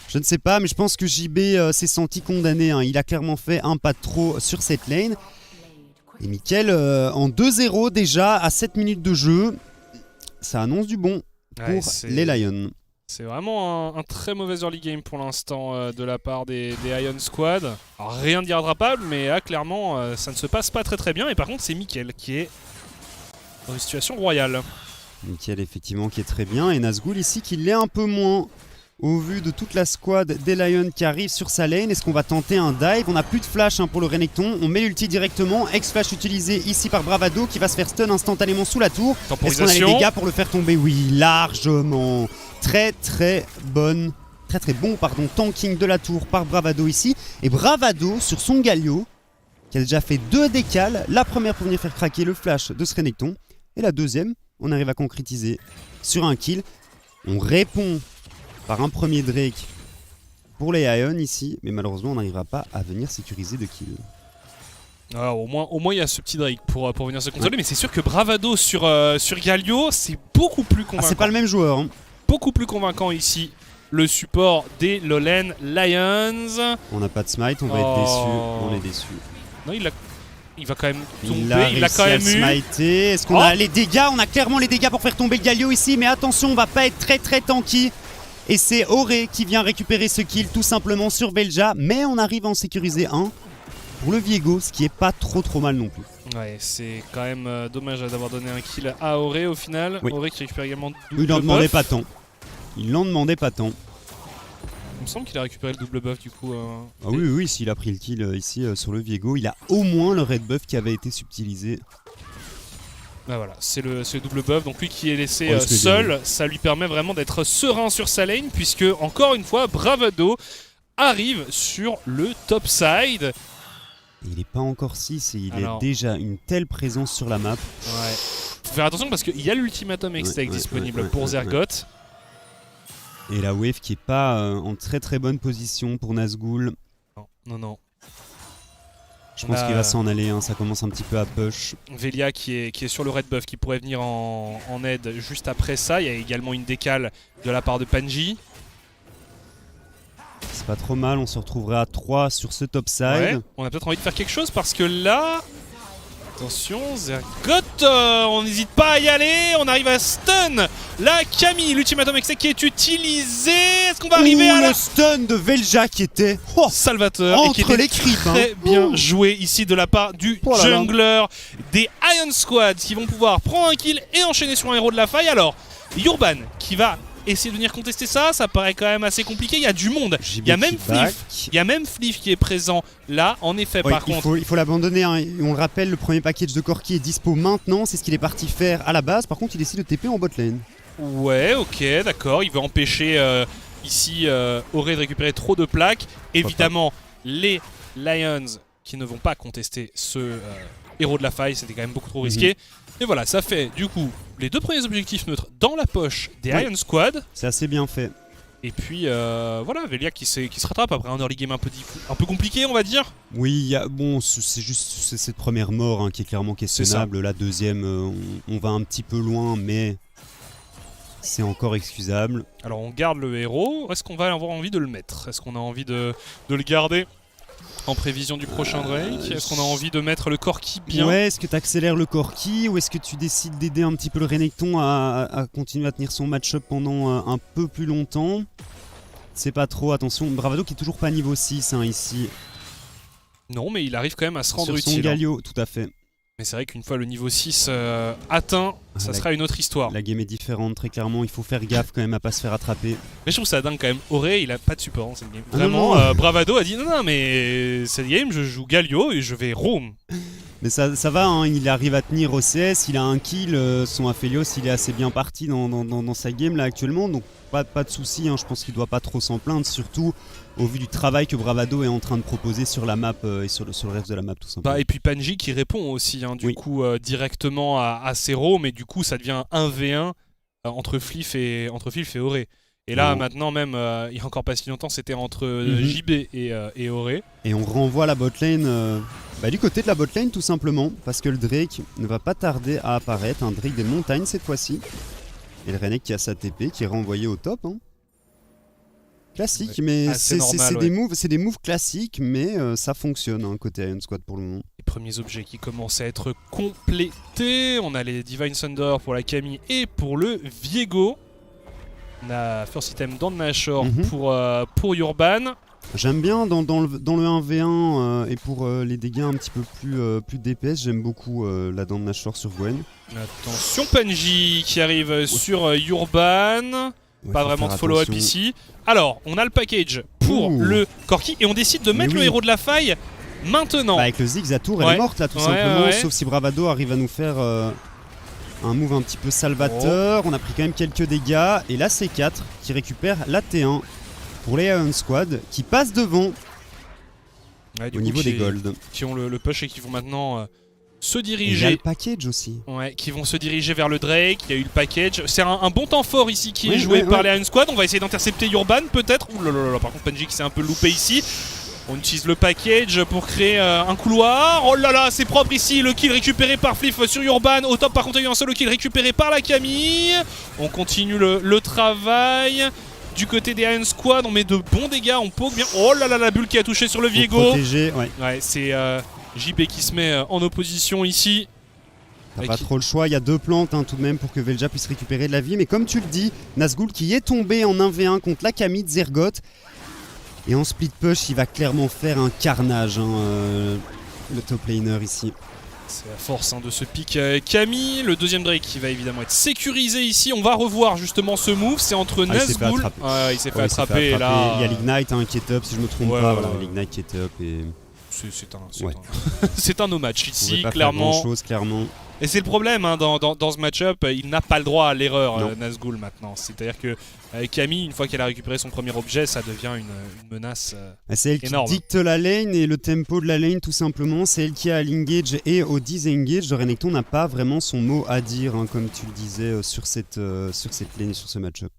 Je ne sais pas, mais je pense que JB s'est senti condamné. Hein. Il a clairement fait un pas de trop sur cette lane. Et Mickaël en 2-0 déjà à 7 minutes de jeu. Ça annonce du bon pour les Lions. C'est vraiment un très mauvais early game pour l'instant de la part des Ion Squad. Alors, rien d'irrattrapable, mais là clairement ça ne se passe pas très bien. Et par contre c'est Mickaël qui est dans une situation royale. Mickaël effectivement qui est très bien. Et Nazgûl ici qui l'est un peu moins. Au vu de toute la squad des Lions qui arrive sur sa lane, est-ce qu'on va tenter un dive? On n'a plus de flash pour le Renekton, on met l'ulti directement, X-Flash utilisé ici par Bravado qui va se faire stun instantanément sous la tour. Est-ce qu'on a les dégâts pour le faire tomber? Oui, largement. Très bon tanking de la tour par Bravado ici. Et Bravado sur son Galio, qui a déjà fait 2 décales. La première pour venir faire craquer le flash de ce Renekton. Et la deuxième, on arrive à concrétiser sur un kill. On répond par un premier Drake pour les Ion ici, mais malheureusement on n'arrivera pas à venir sécuriser de kill. Alors, au moins il y a ce petit Drake pour venir se consoler, mais c'est sûr que Bravado sur Galio, c'est beaucoup plus convaincant. Ah, c'est pas le même joueur. Hein. Beaucoup plus convaincant ici, le support des Lowland Lions. On n'a pas de smite, on va être déçus. On est déçus. Non, il va quand même tomber, il a quand même smité. Est-ce qu'on a les dégâts? On a clairement les dégâts pour faire tomber le Galio ici, mais attention, on va pas être très tanky. Et c'est Auré qui vient récupérer ce kill tout simplement sur Velja, mais on arrive à en sécuriser un pour le Viego, ce qui est pas trop mal non plus. Ouais, c'est quand même dommage d'avoir donné un kill à Auré au final. Oui. Auré qui récupère également Il n'en demandait pas tant. Il n'en demandait pas tant. Il me semble qu'il a récupéré le double buff du coup. Ah oui, s'il a pris le kill ici sur le Viego, il a au moins le red buff qui avait été subtilisé. Bah voilà, c'est le double buff, donc lui qui est laissé seul, ça lui permet vraiment d'être serein sur sa lane, puisque encore une fois, Bravado arrive sur le top side. Et il n'est pas encore 6 et il est déjà une telle présence sur la map. Ouais. Faut faire attention parce qu'il y a l'ultimatum X-Tech disponible pour Zergoth. Et la wave qui est pas en très bonne position pour Nazgûl. Non. Je pense qu'il va s'en aller, hein. Ça commence un petit peu à push. Velia qui est sur le red buff, qui pourrait venir en aide juste après ça. Il y a également une décale de la part de Panji. C'est pas trop mal, on se retrouverait à 3 sur ce top side. Ouais, on a peut-être envie de faire quelque chose parce que là... Attention, Zergoth, on n'hésite pas à y aller, on arrive à stun la Camille, l'ultimatum X qui est utilisé. Est-ce qu'on va arriver à le stun de Velja qui était salvateur entre et qui était les creeps, très bien joué ici de la part du jungler des Iron Squad qui vont pouvoir prendre un kill et enchaîner sur un héros de la faille. Alors, Urban qui va essayer de venir contester ça paraît quand même assez compliqué. Il y a du monde, il y a même Flif qui est présent là. En effet, par contre, il faut l'abandonner, hein. On le rappelle, le premier package de Corki est dispo maintenant. C'est ce qu'il est parti faire à la base. Par contre, il décide de TP en bot lane. Ouais, ok, d'accord. Il veut empêcher ici Auré de récupérer trop de plaques. Évidemment, les Lions qui ne vont pas contester ce héros de la faille, c'était quand même beaucoup trop risqué. Et voilà, ça fait du coup les 2 premiers objectifs neutres dans la poche des Iron Squad. C'est assez bien fait. Et puis voilà, Velia qui se rattrape après un early game un peu compliqué, on va dire. Oui, c'est juste cette première mort qui est clairement questionnable. La deuxième, on va un petit peu loin, mais c'est encore excusable. Alors on garde le héros. Est-ce qu'on va avoir envie de le mettre? Est-ce qu'on a envie de le garder en prévision du prochain Drake? Est-ce qu'on a envie de mettre le Corki bien? Ouais, est-ce que tu accélères le Corki ou est-ce que tu décides d'aider un petit peu le Renekton à continuer à tenir son match-up pendant un peu plus longtemps? C'est pas trop, attention, Bravado qui est toujours pas niveau 6 ici. Non, mais il arrive quand même à se rendre utile. Sur son Galio, tout à fait. Mais c'est vrai qu'une fois le niveau 6 atteint, ça sera une autre histoire. La game est différente, très clairement. Il faut faire gaffe quand même à pas se faire attraper. Mais je trouve ça dingue quand même. Auré, il a pas de support dans cette game. Vraiment, Bravado a dit non, mais cette game, je joue Galio et je vais roam. Mais ça va, hein, il arrive à tenir OCS, il a un kill, son Aphelios il est assez bien parti dans sa game là actuellement, donc pas de soucis, hein, je pense qu'il doit pas trop s'en plaindre, surtout au vu du travail que Bravado est en train de proposer sur la map et sur le reste de la map tout simplement. Et puis Panji qui répond aussi du coup directement à Zero, mais du coup ça devient un 1v1 entre Flif et Auré. Et là maintenant même, il y a encore pas si longtemps c'était entre JB et Auré. Et on renvoie la botlane du côté de la botlane tout simplement, parce que le Drake ne va pas tarder à apparaître, un Drake des montagnes cette fois-ci. Et le Renek qui a sa TP qui est renvoyé au top. Classique, mais c'est des moves classiques, mais ça fonctionne côté Iron Squad pour le moment. Les premiers objets qui commencent à être complétés, on a les Divine Thunder pour la Camille et pour le Viego. On a first item dans le Nashor pour Urban. J'aime bien dans le 1v1 et pour les dégâts un petit peu plus DPS, j'aime beaucoup la dent de Nashor sur Gwen. Attention Panji qui arrive sur Urban. Ouais, pas faut vraiment de faire follow-up attention. ici. Alors, on a le package pour Ouh. le Corki et on décide de Mais mettre le oui. héros de la faille maintenant. Bah, avec le Ziggs, la tour elle Ouais. est morte là tout Ouais, simplement, ouais. sauf si Bravado arrive à nous faire un move un petit peu salvateur. On a pris quand même quelques dégâts et là c'est 4 qui récupère la T1 pour les Iron Squad qui passent devant Ouais, du au coup, niveau des gold. qui ont le push et qui vont maintenant se Et il y a diriger. le package aussi. Ouais, qui vont se diriger vers le Drake. Il y a eu le package. C'est un bon temps fort ici qui est Ouais, joué ouais, par ouais. les Iron Squad. On va essayer d'intercepter Urban peut-être. Ouh là là là, par contre Benji qui s'est un peu loupé ici. On utilise le package pour créer un couloir. Oh là là, c'est propre ici. Le kill récupéré par Fliff sur Urban. Au top, par contre, il y a eu un solo kill récupéré par la Camille. On continue le travail. Du côté des Iron Squad, on met de bons dégâts. On poke bien. Oh là là, la bulle qui a touché sur le Faut Viego. protéger, ouais. Ouais, c'est JP qui se met en opposition ici. T'as Et pas qui- trop le choix, il y a 2 plantes tout de même pour que Velja puisse récupérer de la vie. Mais comme tu le dis, Nazgûl qui est tombé en 1v1 contre la Camille de Zergoth. Et en split push, il va clairement faire un carnage, le top laner ici. C'est à force de ce pick Camille. Le deuxième Drake qui va évidemment être sécurisé ici. On va revoir justement ce move. C'est entre Ah, il s'est fait Nazgûl. attraper. Ouais, il s'est fait Ouais, il s'est fait attraper. Et là, Il y a l'Ignite qui est up, si je me trompe Ouais, pas. ouais, Voilà, ouais. l'Ignite qui est up et c'est Ouais. c'est un no match on ici, pouvait pas clairement. faire grand chose, clairement. Et c'est le problème dans ce match-up, il n'a pas le droit à l'erreur, Non. Nazgûl maintenant. C'est-à-dire que Camille, une fois qu'elle a récupéré son premier objet, ça devient une menace. C'est elle qui Énorme. dicte la lane et le tempo de la lane tout simplement. C'est elle qui a l'engage et au disengage. Renekton n'a pas vraiment son mot à dire, comme tu le disais, sur cette lane et sur ce match-up.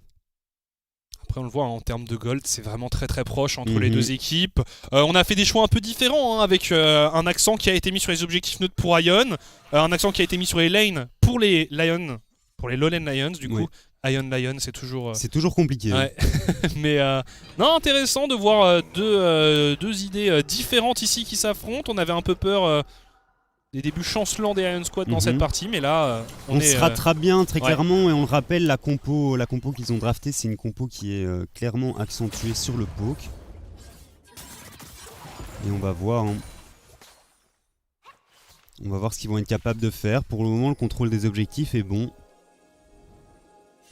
Après, on le voit en termes de gold, c'est vraiment très très proche entre Mhm. les deux équipes. On a fait des choix un peu différents, avec un accent qui a été mis sur les objectifs neutres pour Ion, un accent qui a été mis sur les lanes pour les Lions, pour les Lowland Lions. Du coup, Ion Lion, c'est toujours. C'est toujours compliqué. Ouais. Mais non, intéressant de voir deux idées différentes ici qui s'affrontent. On avait un peu peur des débuts chancelants des Iron Squad dans Mhm. cette partie, mais là, On se rattrape bien très ouais. clairement et on le rappelle, la compo qu'ils ont draftée, c'est une compo qui est clairement accentuée sur le poke. Et on va voir. On va voir ce qu'ils vont être capables de faire. Pour le moment, le contrôle des objectifs est bon.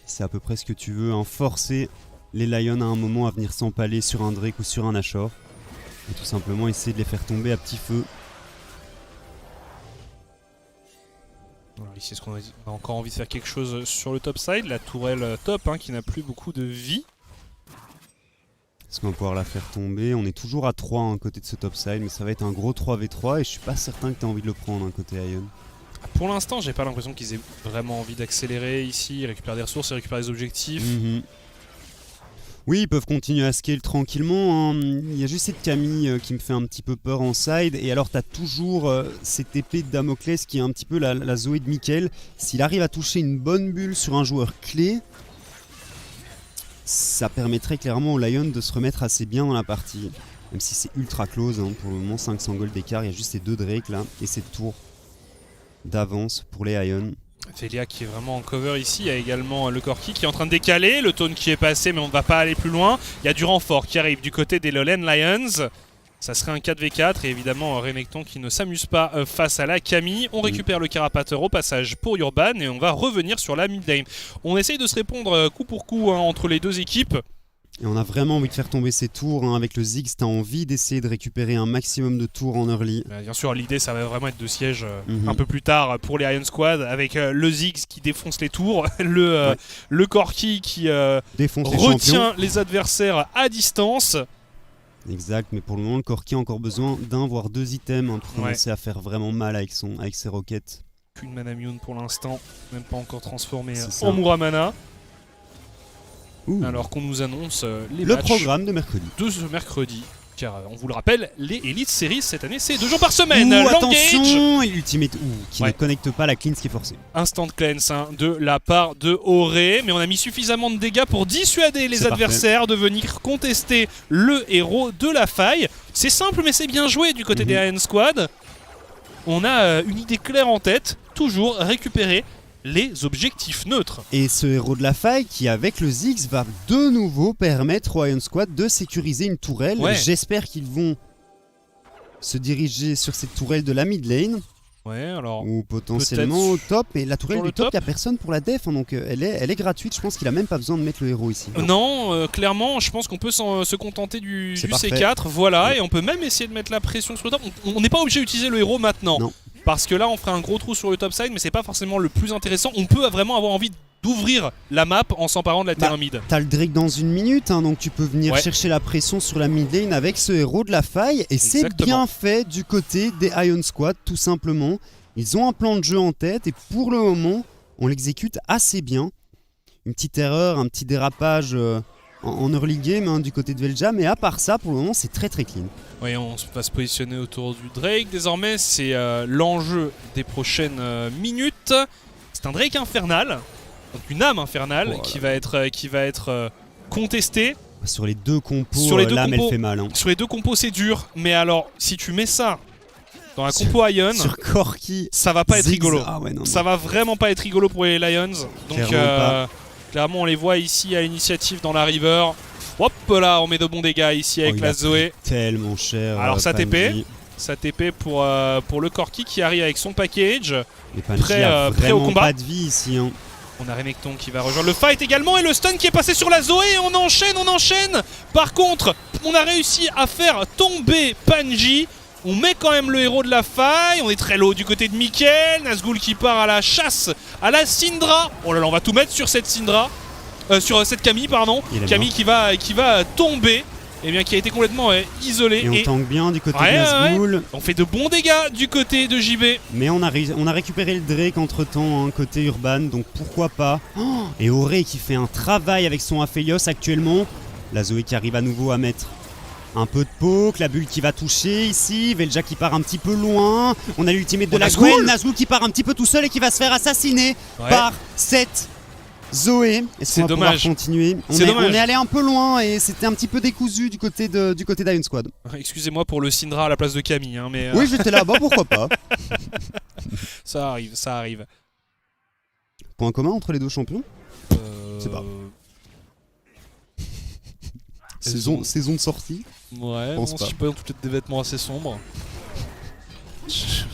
C'est à peu près ce que tu veux, forcer les Lions à un moment à venir s'empaler sur un Drake ou sur un Nashor. Et tout simplement essayer de les faire tomber à petit feu. Alors ici, est-ce qu'on a encore envie de faire quelque chose sur le top side? La tourelle top qui n'a plus beaucoup de vie. Est-ce qu'on va pouvoir la faire tomber? On est toujours à 3 côté de ce top side, mais ça va être un gros 3v3 et je suis pas certain que tu as envie de le prendre côté Ion. Pour l'instant, j'ai pas l'impression qu'ils aient vraiment envie d'accélérer ici. Ils récupèrent des ressources, ils récupèrent des objectifs. Mhm. Oui, ils peuvent continuer à scale tranquillement. Il y a juste cette Camille qui me fait un petit peu peur en side. Et alors, tu as toujours cette épée de Damoclès qui est un petit peu la Zoé de Mickaël. S'il arrive à toucher une bonne bulle sur un joueur clé, ça permettrait clairement au Lion de se remettre assez bien dans la partie. Même si c'est ultra close, pour le moment 500 gold d'écart. Il y a juste ces 2 Drake là et cette tour d'avance pour les Ion. Velia qui est vraiment en cover ici. Il y a également le Corki qui est en train de décaler. Le taunt qui est passé, mais on ne va pas aller plus loin. Il y a du renfort qui arrive du côté des Lowland Lions. Ça serait un 4v4 et évidemment Renekton qui ne s'amuse pas face à la Camille. On récupère le carapateur au passage pour Urban et on va revenir sur la mid lane. On essaye de se répondre coup pour coup entre les deux équipes. Et on a vraiment envie de faire tomber ces tours. Avec le Ziggs, tu as envie d'essayer de récupérer un maximum de tours en early. Bien sûr, l'idée ça va vraiment être de siège Mhm. un peu plus tard pour les Iron Squad avec le Ziggs qui défonce les tours, le Corki qui Défonce les champions. retient les adversaires à distance. Exact, mais pour le moment, le Corki a encore besoin d'un voire 2 items pour commencer à faire vraiment mal avec ses roquettes. Qu'une mana Mune pour l'instant, même pas encore transformé C'est ça. en Muramana. Ouh. Alors qu'on nous annonce les Le matchs programme de mercredi. de ce mercredi. Car on vous le rappelle, les Elite Series cette année c'est 2 jours par semaine. Ouh, L'engage, attention, Ultimate qui Ouais. ne connecte pas la cleanse qui est forcée. instant cleanse de la part de Auré. Mais on a mis suffisamment de dégâts pour dissuader les C'est adversaires de venir contester le héros de la faille. C'est simple mais c'est bien joué du côté des Iron Squad. On a une idée claire en tête, toujours récupérer les objectifs neutres. Et ce héros de la faille qui, avec le Ziggs, va de nouveau permettre au Iron Squad de sécuriser une tourelle. Ouais. J'espère qu'ils vont se diriger sur cette tourelle de la mid lane. Ouais, alors. Ou potentiellement au top. Et la tourelle Sur du le top, top. il n'y a personne pour la def, hein, donc elle est gratuite. Je pense qu'il a même pas besoin de mettre le héros ici. Non, clairement, je pense qu'on peut se contenter du C'est parfait. C4, voilà, Ouais. et on peut même essayer de mettre la pression sur le top. On n'est pas obligé d'utiliser le héros maintenant, Non. parce que là on ferait un gros trou sur le top side, mais c'est pas forcément le plus intéressant. On peut vraiment avoir envie d'ouvrir la map en s'emparant de la terrain mid. T'as le Drake dans 1 minute, hein, donc tu peux venir Ouais. chercher la pression sur la mid lane avec ce héros de la faille. Et c'est Exactement. bien fait du côté des Ion Squad, tout simplement. Ils ont un plan de jeu en tête et pour le moment, on l'exécute assez bien. Une petite erreur, un petit dérapage en early game hein, du côté de Velja, mais à part ça, pour le moment, c'est très très clean. Oui, on va se positionner autour du Drake désormais, c'est l'enjeu des prochaines minutes. C'est un Drake infernal, donc une âme infernale Voilà. qui va être contestée. Sur les deux compos, Sur les deux l'âme compos. elle fait mal. Hein. Sur les deux compos c'est dur, mais alors si tu mets ça dans la compo Ion, Sur Corki, ça va pas être Ziggs, rigolo. ah ouais, non, Ça va vraiment pas être rigolo pour les Lions. Donc Clairement pas. clairement on les voit ici à l'initiative dans la river. Hop là, on met de bons dégâts ici avec il la a Zoé. pris tellement cher. Alors, ça Panji. TP. Ça TP pour le Corki qui arrive avec son package. Et Panji Prêt, a prêt au vraiment combat. pas de vie ici. Hein. On a Renekton qui va rejoindre le fight également et le stun qui est passé sur la Zoé et on enchaîne. Par contre, on a réussi à faire tomber Panji. On met quand même le héros de la faille. On est très low du côté de Mickaël. Nazgûl qui part à la chasse à la Syndra. Oh là là, on va tout mettre sur cette Syndra. Sur cette Camille, pardon. Il est Camille qui va tomber. Et bien qui a été complètement isolée. Et on tank bien du côté Ouais, de Nazgûl. On fait de bons dégâts du côté de JB. Mais on a récupéré le Drake entre temps, hein, côté Urban, donc pourquoi pas. Oh, et Auré qui fait un travail avec son Aphelios actuellement. La Zoé qui arrive à nouveau à mettre un peu de poke, la bulle qui va toucher ici, Velja qui part un petit peu loin. On a l'ultimate de la Gwen, Nazgûl qui part un petit peu tout seul et qui va se faire assassiner par cette Zoé. Est-ce qu'on va pouvoir dommage. continuer on est allé un peu loin et c'était un petit peu décousu du côté d'Ion Squad. Excusez-moi pour le Syndra à la place de Camille, hein, mais Oui, j'étais là-bas, pourquoi pas. ça arrive. Point commun entre les deux champions C'est pas. Saison de sortie. Ouais, pense bon, pas. je sais pas, ils ont peut-être des vêtements assez sombres.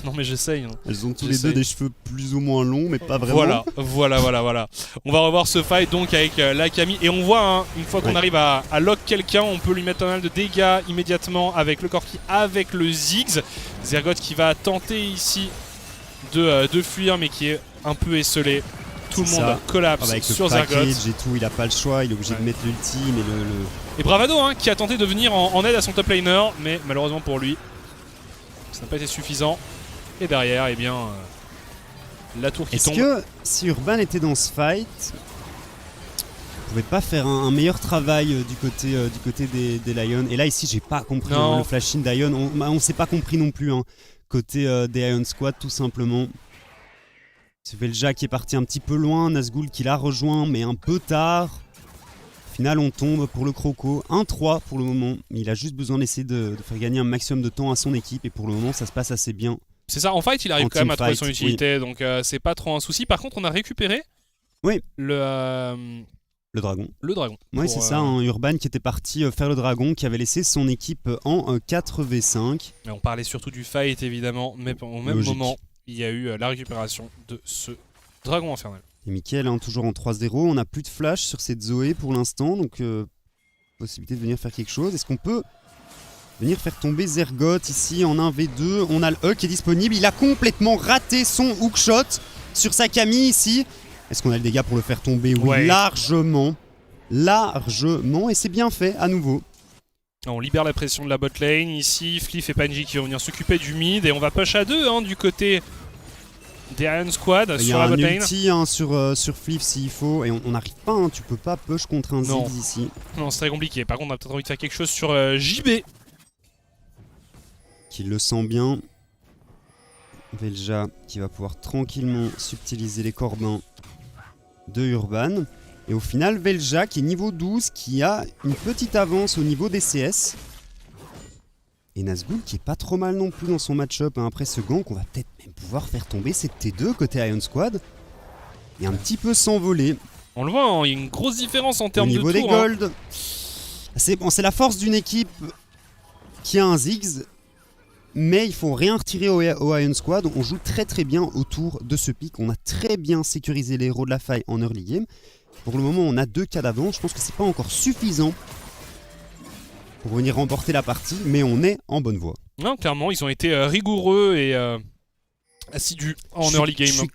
Non mais j'essaye. Hein. Elles ont tous les J'essaye. deux des cheveux plus ou moins longs, mais pas vraiment. Voilà. On va revoir ce fight donc avec la Camille. Et on voit, hein, une fois qu'on arrive à lock quelqu'un, on peut lui mettre pas mal de dégâts immédiatement avec le Corki, avec le Ziggs. Zergoth qui va tenter ici de fuir, mais qui est un peu esselé. Tout le monde collapse avec sur le package Zergoth. et tout, il a pas le choix, il est obligé de mettre l'ulti, mais Et Bravado hein, qui a tenté de venir en aide à son top laner, mais malheureusement pour lui, ça n'a pas été suffisant. Et derrière, eh bien, la tour qui tombe. Est-ce que si Urban était dans ce fight, on pouvait pas faire un meilleur travail du côté des Lions? Et là ici, j'ai pas compris hein, le flash-in d'Ion. On s'est pas compris non plus hein, côté des Ion Squad tout simplement. C'est Velja qui est parti un petit peu loin, Nazgûl qui l'a rejoint, mais un peu tard. Au final, on tombe pour le Croco. 1-3 pour le moment. Il a juste besoin d'essayer de faire gagner un maximum de temps à son équipe. Et pour le moment, ça se passe assez bien. C'est ça, en fight, il arrive En quand même à trouver team son fight, utilité. Donc, c'est pas trop un souci. Par contre, on a récupéré le dragon. Le dragon. Ouais, c'est ça. Hein, Urban qui était parti faire le dragon, qui avait laissé son équipe en 4v5. Mais on parlait surtout du fight, évidemment. Mais au même moment, il y a eu la récupération de ce dragon infernal. Et Mickaël, hein, toujours en 3-0. On n'a plus de flash sur cette Zoé pour l'instant. Donc, possibilité de venir faire quelque chose. Est-ce qu'on peut venir faire tomber Zergoth ici en 1v2? On a le E qui est disponible. Il a complètement raté son hookshot sur sa Camille ici. Est-ce qu'on a le dégât pour le faire tomber? Oui, largement. Et c'est bien fait à nouveau. On libère la pression de la bot lane. Ici, Fliff et Panji qui vont venir s'occuper du mid. Et on va push à 2 hein, du côté des Iron Squad sur la bot lane. Il y a un ulti hein, sur Fliff s'il faut. Et on n'arrive pas, hein, tu peux pas push contre un Ziggs ici. Non, c'est très compliqué. Par contre, on a peut-être envie de faire quelque chose sur JB. Qui le sent bien. Velja qui va pouvoir tranquillement subtiliser les corbins de Urban. Et au final, Velja qui est niveau 12, qui a une petite avance au niveau des CS. Et Nazgûl qui est pas trop mal non plus dans son match-up hein, après ce gank. On va peut-être même pouvoir faire tomber cette T2 côté Ion Squad. Et un petit peu s'envoler. On le voit, hein, il y a une grosse différence en termes de tours. Au niveau des gold. Hein. C'est la force d'une équipe qui a un Ziggs. Mais il faut rien retirer au Ion Squad. On joue très très bien autour de ce pic. On a très bien sécurisé les héros de la faille en early game. Pour le moment, on a 2 cas d'avance. Je pense que c'est pas encore suffisant pour venir remporter la partie, mais on est en bonne voie. Non, clairement, ils ont été rigoureux et assidus en early game. Je suis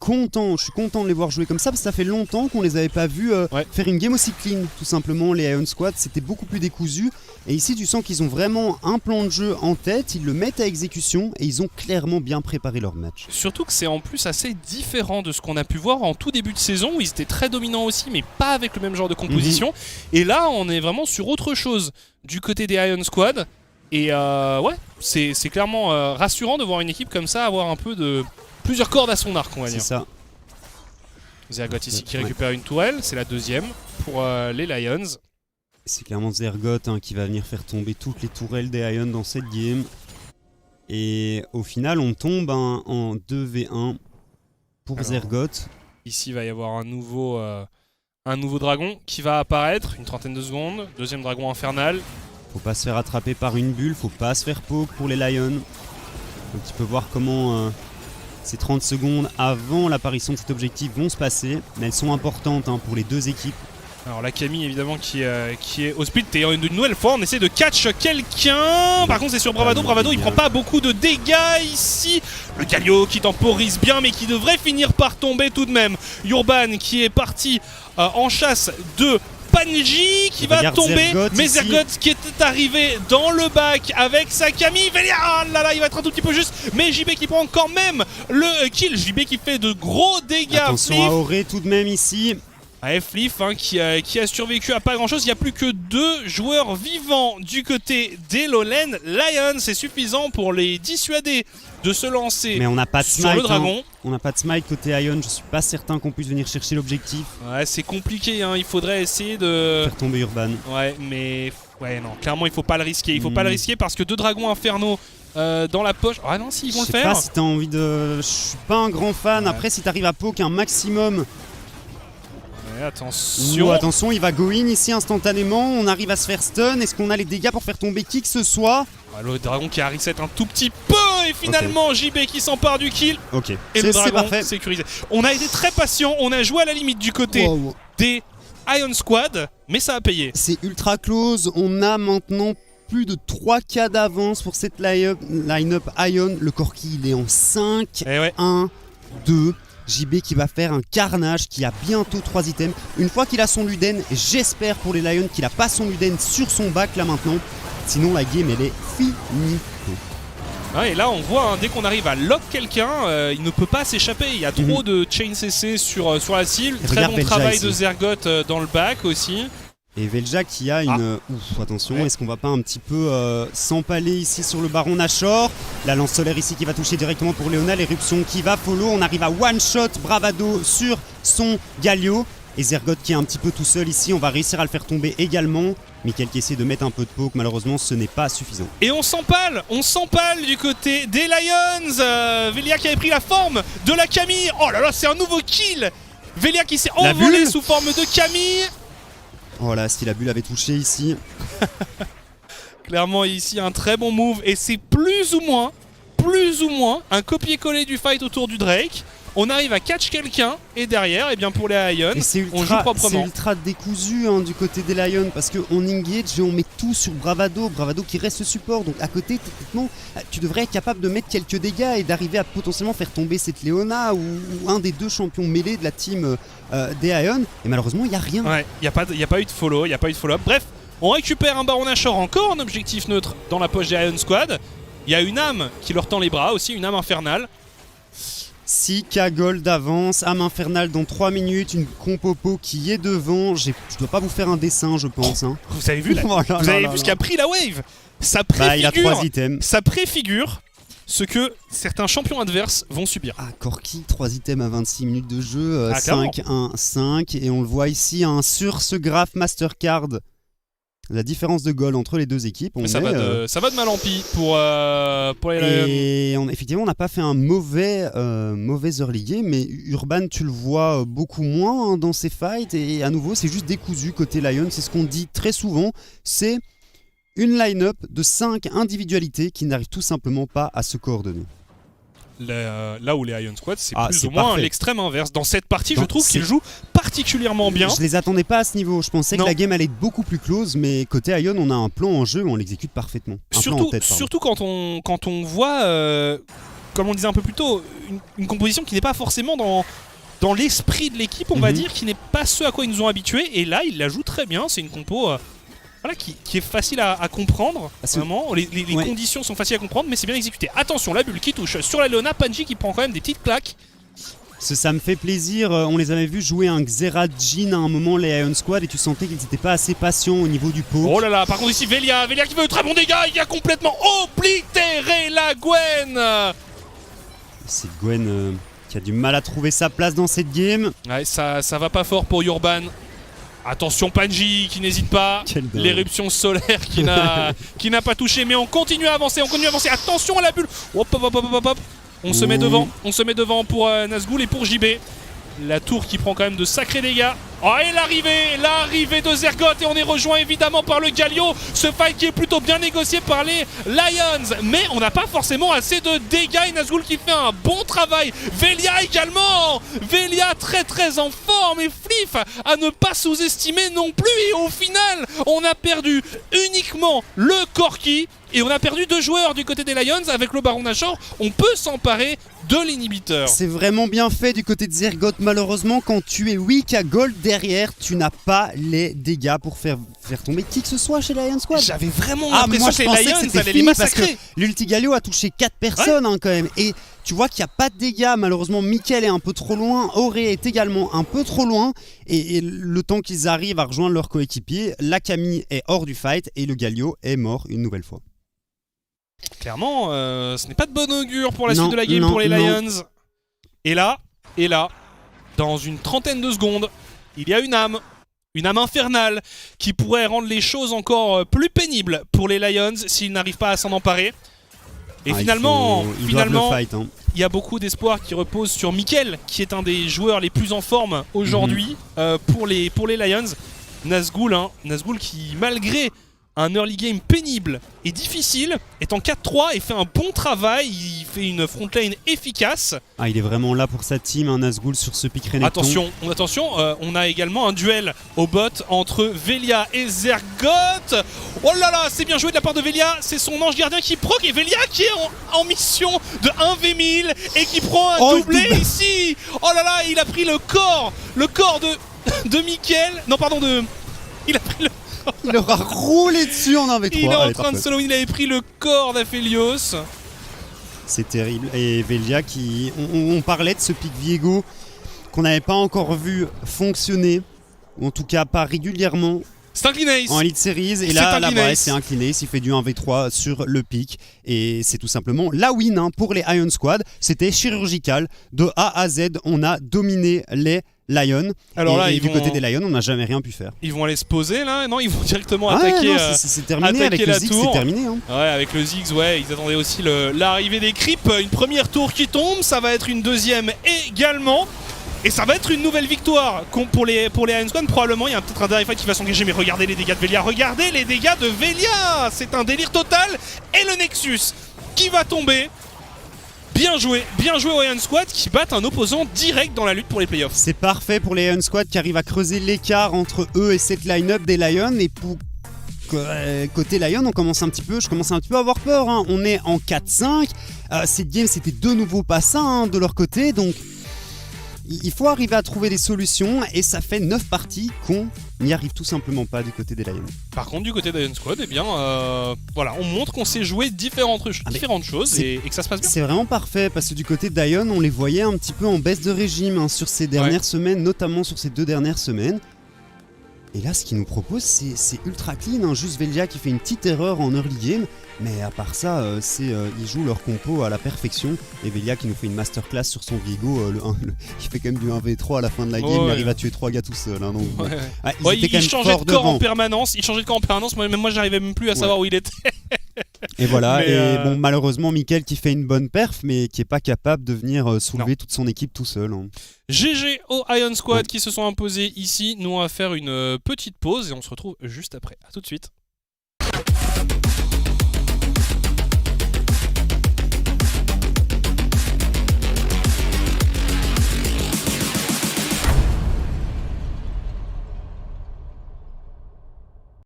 content de les voir jouer comme ça parce que ça fait longtemps qu'on les avait pas vus faire une game aussi clean. Tout simplement, les Ion Squad, c'était beaucoup plus décousu. Et ici, tu sens qu'ils ont vraiment un plan de jeu en tête. Ils le mettent à exécution et ils ont clairement bien préparé leur match. Surtout que c'est en plus assez différent de ce qu'on a pu voir en tout début de saison où ils étaient très dominants aussi, mais pas avec le même genre de composition. Et là, on est vraiment sur autre chose du côté des Ion Squad. Et ouais, c'est clairement rassurant de voir une équipe comme ça avoir un peu de plusieurs cordes à son arc, on va dire. C'est ça. Zergot ici qui récupère une tourelle, c'est la deuxième pour les Lions. C'est clairement Zergot qui va venir faire tomber toutes les tourelles des Ion dans cette game. Et au final, on tombe en 2v1 pour Alors, Zergot. Ici, il va y avoir un nouveau dragon qui va apparaître, une trentaine de secondes. Deuxième dragon infernal. Faut pas se faire attraper par une bulle, faut pas se faire poke pour les Lions. Un petit peu voir comment ces 30 secondes avant l'apparition de cet objectif vont se passer. Mais elles sont importantes pour les deux équipes. Alors la Camille évidemment qui est au speed. Et une nouvelle fois on essaie de catch quelqu'un. Par contre c'est sur Bravado. Bravado il prend pas beaucoup de dégâts ici. Le Galio qui temporise bien mais qui devrait finir par tomber tout de même. Urban qui est parti en chasse de Panji qui va tomber. Zergot mais ici. Zergot qui était arrivé dans le bac avec sa Camille. Ah là là il va être un tout petit peu juste. Mais JB qui prend quand même le kill. JB qui fait de gros dégâts. Attention à Auré tout de même ici. Flif qui a survécu à pas grand chose. Il n'y a plus que 2 joueurs vivants du côté des Lowland Lions. C'est suffisant pour les dissuader de se lancer mais on n'a pas de sur smite, le dragon. On n'a pas de smite côté Ion. Je suis pas certain qu'on puisse venir chercher l'objectif. Ouais, c'est compliqué. Il faudrait essayer de faire tomber Urban. Ouais, mais ouais, non. Clairement, il faut pas le risquer. Il faut pas le risquer parce que 2 dragons infernaux dans la poche. Ah non, si ils vont le faire. Je sais pas si t'as envie de. Je suis pas un grand fan. Ouais. Après, si t'arrives à poke un maximum. Attention. Attention, il va go in ici instantanément. On arrive à se faire stun. Est-ce qu'on a les dégâts pour faire tomber qui que ce soit? Le dragon qui a reset un tout petit peu. Et finalement, JB qui s'empare du kill. Ok. Et le dragon sécurisé. On a été très patient. On a joué à la limite du côté des Ion Squad. Mais ça a payé. C'est ultra close. On a maintenant plus de 3 cas d'avance pour cette line-up Ion. Le Corki, il est en 5. 1, 2. JB qui va faire un carnage, qui a bientôt 3 items. Une fois qu'il a son Luden, j'espère pour les Lions qu'il a pas son Luden sur son bac là maintenant. Sinon la game elle est finie. Et là on voit, dès qu'on arrive à lock quelqu'un, il ne peut pas s'échapper. Il y a trop de chain CC sur la cible. Très bon travail de Zergot dans le bac aussi. Et Velja qui a une... Ouf, attention, est-ce qu'on va pas un petit peu s'empaler ici sur le Baron Nashor? La lance solaire ici qui va toucher directement pour Léona, l'éruption qui va follow. On arrive à one-shot Bravado sur son Galio. Et Zergot qui est un petit peu tout seul ici, on va réussir à le faire tomber également. Mickaël qui essaie de mettre un peu de poke, malheureusement ce n'est pas suffisant. Et on s'empale du côté des Lions. Velia qui avait pris la forme de la Camille. Oh là là, c'est un nouveau kill. Velia qui s'est envolé sous forme de Camille. Oh là, si la bulle avait touché ici. Clairement ici un très bon move et c'est plus ou moins un copier-coller du fight autour du Drake. On arrive à catch quelqu'un et derrière, et bien pour les Lions, on joue proprement. C'est ultra décousu du côté des Lions parce qu'on engage et on met tout sur Bravado. Bravado qui reste support. Donc à côté, techniquement, tu devrais être capable de mettre quelques dégâts et d'arriver à potentiellement faire tomber cette Léona ou un des 2 champions mêlés de la team des Ion. Et malheureusement, il n'y a rien. Ouais, il n'y a pas eu de follow, Bref, on récupère un Baron Nashor, encore un objectif neutre dans la poche des Ion Squad. Il y a une âme qui leur tend les bras aussi, une âme infernale. 6K gold d'avance, âme infernale dans 3 minutes, une compopo qui est devant. Je dois pas vous faire un dessin, je pense. Vous avez vu, ce qu'a pris la wave? Ça préfigure, il a 3 items. Ça préfigure ce que certains champions adverses vont subir. Corki, 3 items à 26 minutes de jeu, 5, 1, 5. Et on le voit ici sur ce graph Mastercard. La différence de goal entre les 2 équipes. Ça va de mal en pis pour les Lions. Et effectivement, on n'a pas fait un mauvais early game, mais Urban, tu le vois beaucoup moins dans ses fights. Et à nouveau, c'est juste décousu côté Lions. C'est ce qu'on dit très souvent. C'est une line-up de 5 individualités qui n'arrivent tout simplement pas à se coordonner. Là où les Ion Squad, c'est plus c'est ou moins parfait. l'extrême inverse. Dans cette partie, je Donc, trouve qu'ils jouent particulièrement bien. Je les attendais pas à ce niveau. Je pensais Non. que la game allait être beaucoup plus close, mais côté Ion, on a un plan en jeu, on l'exécute parfaitement. Un plan en tête, pardon. Surtout quand on voit, comme on disait un peu plus tôt, une composition qui n'est pas forcément dans l'esprit de l'équipe, on va dire, qui n'est pas ce à quoi ils nous ont habitués. Et là, ils la jouent très bien. C'est une compo voilà, qui est facile à comprendre. Vraiment, les conditions sont faciles à comprendre, mais c'est bien exécuté. Attention, la bulle qui touche sur la Leona, Panji qui prend quand même des petites claques. Ça me fait plaisir, on les avait vus jouer un Xerath Jhin à un moment, les Ion Squad, et tu sentais qu'ils n'étaient pas assez patients au niveau du pot. Oh là là, par contre ici Velia qui fait de très bons dégâts, il a complètement oblitéré la Gwen. C'est Gwen qui a du mal à trouver sa place dans cette game. Ouais, ça va pas fort pour Urban. Attention Panji qui n'hésite pas, l'éruption solaire qui n'a pas touché, mais on continue à avancer, attention à la bulle. Hop, hop, hop, hop, hop. On se met devant pour Nazgûl et pour JB. La tour qui prend quand même de sacrés dégâts. Oh, et l'arrivée de Zergoth, et on est rejoint évidemment par le Galio. Ce fight qui est plutôt bien négocié par les Lions, mais on n'a pas forcément assez de dégâts. Et Nazgûl qui fait un bon travail. Velia également, Velia très très en forme, et Flif à ne pas sous-estimer non plus. Et au final, on a perdu uniquement le Corki. Et on a perdu 2 joueurs du côté des Lions. Avec le Baron Nashor, on peut s'emparer de l'inhibiteur. C'est vraiment bien fait du côté de Zergoth. Malheureusement, quand tu es weak à gold derrière, tu n'as pas les dégâts pour faire tomber qui que ce soit chez les Lion Squad. J'avais vraiment l'impression que les Lions allaient les parce que massacrer. l'ulti Galio a touché 4 personnes quand même. Et tu vois qu'il n'y a pas de dégâts. Malheureusement, Mickaël est un peu trop loin. Auré est également un peu trop loin. Et le temps qu'ils arrivent à rejoindre leur coéquipier, la Camille est hors du fight et le Galio est mort une nouvelle fois. Clairement, ce n'est pas de bon augure pour la suite de la game pour les Lions. Et là, dans une trentaine de secondes, il y a une âme infernale qui pourrait rendre les choses encore plus pénibles pour les Lions s'ils n'arrivent pas à s'en emparer. Et finalement, il y a beaucoup d'espoir qui repose sur Mickaël, qui est un des joueurs les plus en forme aujourd'hui pour les Lions. Nazgûl qui, malgré un early game pénible et difficile, est en 4-3 et fait un bon travail. Il fait une front lane efficace. Il est vraiment là pour sa team, un Nazgûl sur ce pick Renekton. Attention, on a également un duel au bot entre Velia et Zergoth. Oh là là, c'est bien joué de la part de Velia. C'est son ange gardien qui proc, et Velia qui est en mission de 1v1000 et qui prend un doublé ici. Oh là là, il a pris le corps de Mickaël. Non, pardon, il a pris le... Il leur a roulé dessus en 1v3. Il est en train de solo, il avait pris le corps d'Aphelios. C'est terrible. Et Velia qui... On parlait de ce pick Viego qu'on n'avait pas encore vu fonctionner, ou en tout cas pas régulièrement. C'est un clean ace en Elite Series, et là c'est un clean ace, il fait du 1v3 sur le pick, et c'est tout simplement la win pour les Ion Squad. C'était chirurgical, de A à Z, on a dominé les Lions. Alors là, et du côté des Lions, on n'a jamais rien pu faire. Ils vont aller se poser là, non, ils vont directement attaquer. C'est terminé avec le Ziggs, c'est terminé. Ouais, avec le Ziggs, ils attendaient aussi l'arrivée des creeps. Une première tour qui tombe, ça va être une deuxième également. Et ça va être une nouvelle victoire pour les Ion Squad. Probablement, il y a peut-être un dernier fight qui va s'engager, mais regardez les dégâts de Velia. Regardez les dégâts de Velia. C'est un délire total. Et le Nexus qui va tomber. Bien joué aux Ion Squad qui battent un opposant direct dans la lutte pour les playoffs. C'est parfait pour les Ion Squad qui arrivent à creuser l'écart entre eux et cette line-up des Lions. Et pour côté Lion, je commence un petit peu à avoir peur. On est en 4-5. Cette game, c'était de nouveau pas ça de leur côté. Donc, il faut arriver à trouver des solutions. Et ça fait 9 parties qu'on n'y arrive tout simplement pas du côté des Lions. Par contre, du côté des Ion Squad, on montre qu'on sait jouer différentes choses et que ça se passe bien. C'est vraiment parfait parce que du côté d'Ion, on les voyait un petit peu en baisse de régime sur ces dernières semaines, notamment sur ces 2 dernières semaines. Et là, ce qu'ils nous proposent, c'est ultra clean. Juste Velia qui fait une petite erreur en early game. Mais à part ça, ils jouent leur compo à la perfection. Et Velia qui nous fait une masterclass sur son Viego, qui fait quand même du 1v3 à la fin de la game. Il arrive à tuer 3 gars tout seul. Il changeait de corps en permanence. Même moi, j'arrivais même plus à savoir où il était. Et voilà, bon, malheureusement Mickaël qui fait une bonne perf mais qui est pas capable de venir soulever toute son équipe tout seul. GG aux Ion Squad qui se sont imposés ici. Nous on va faire une petite pause et on se retrouve juste après. A tout de suite.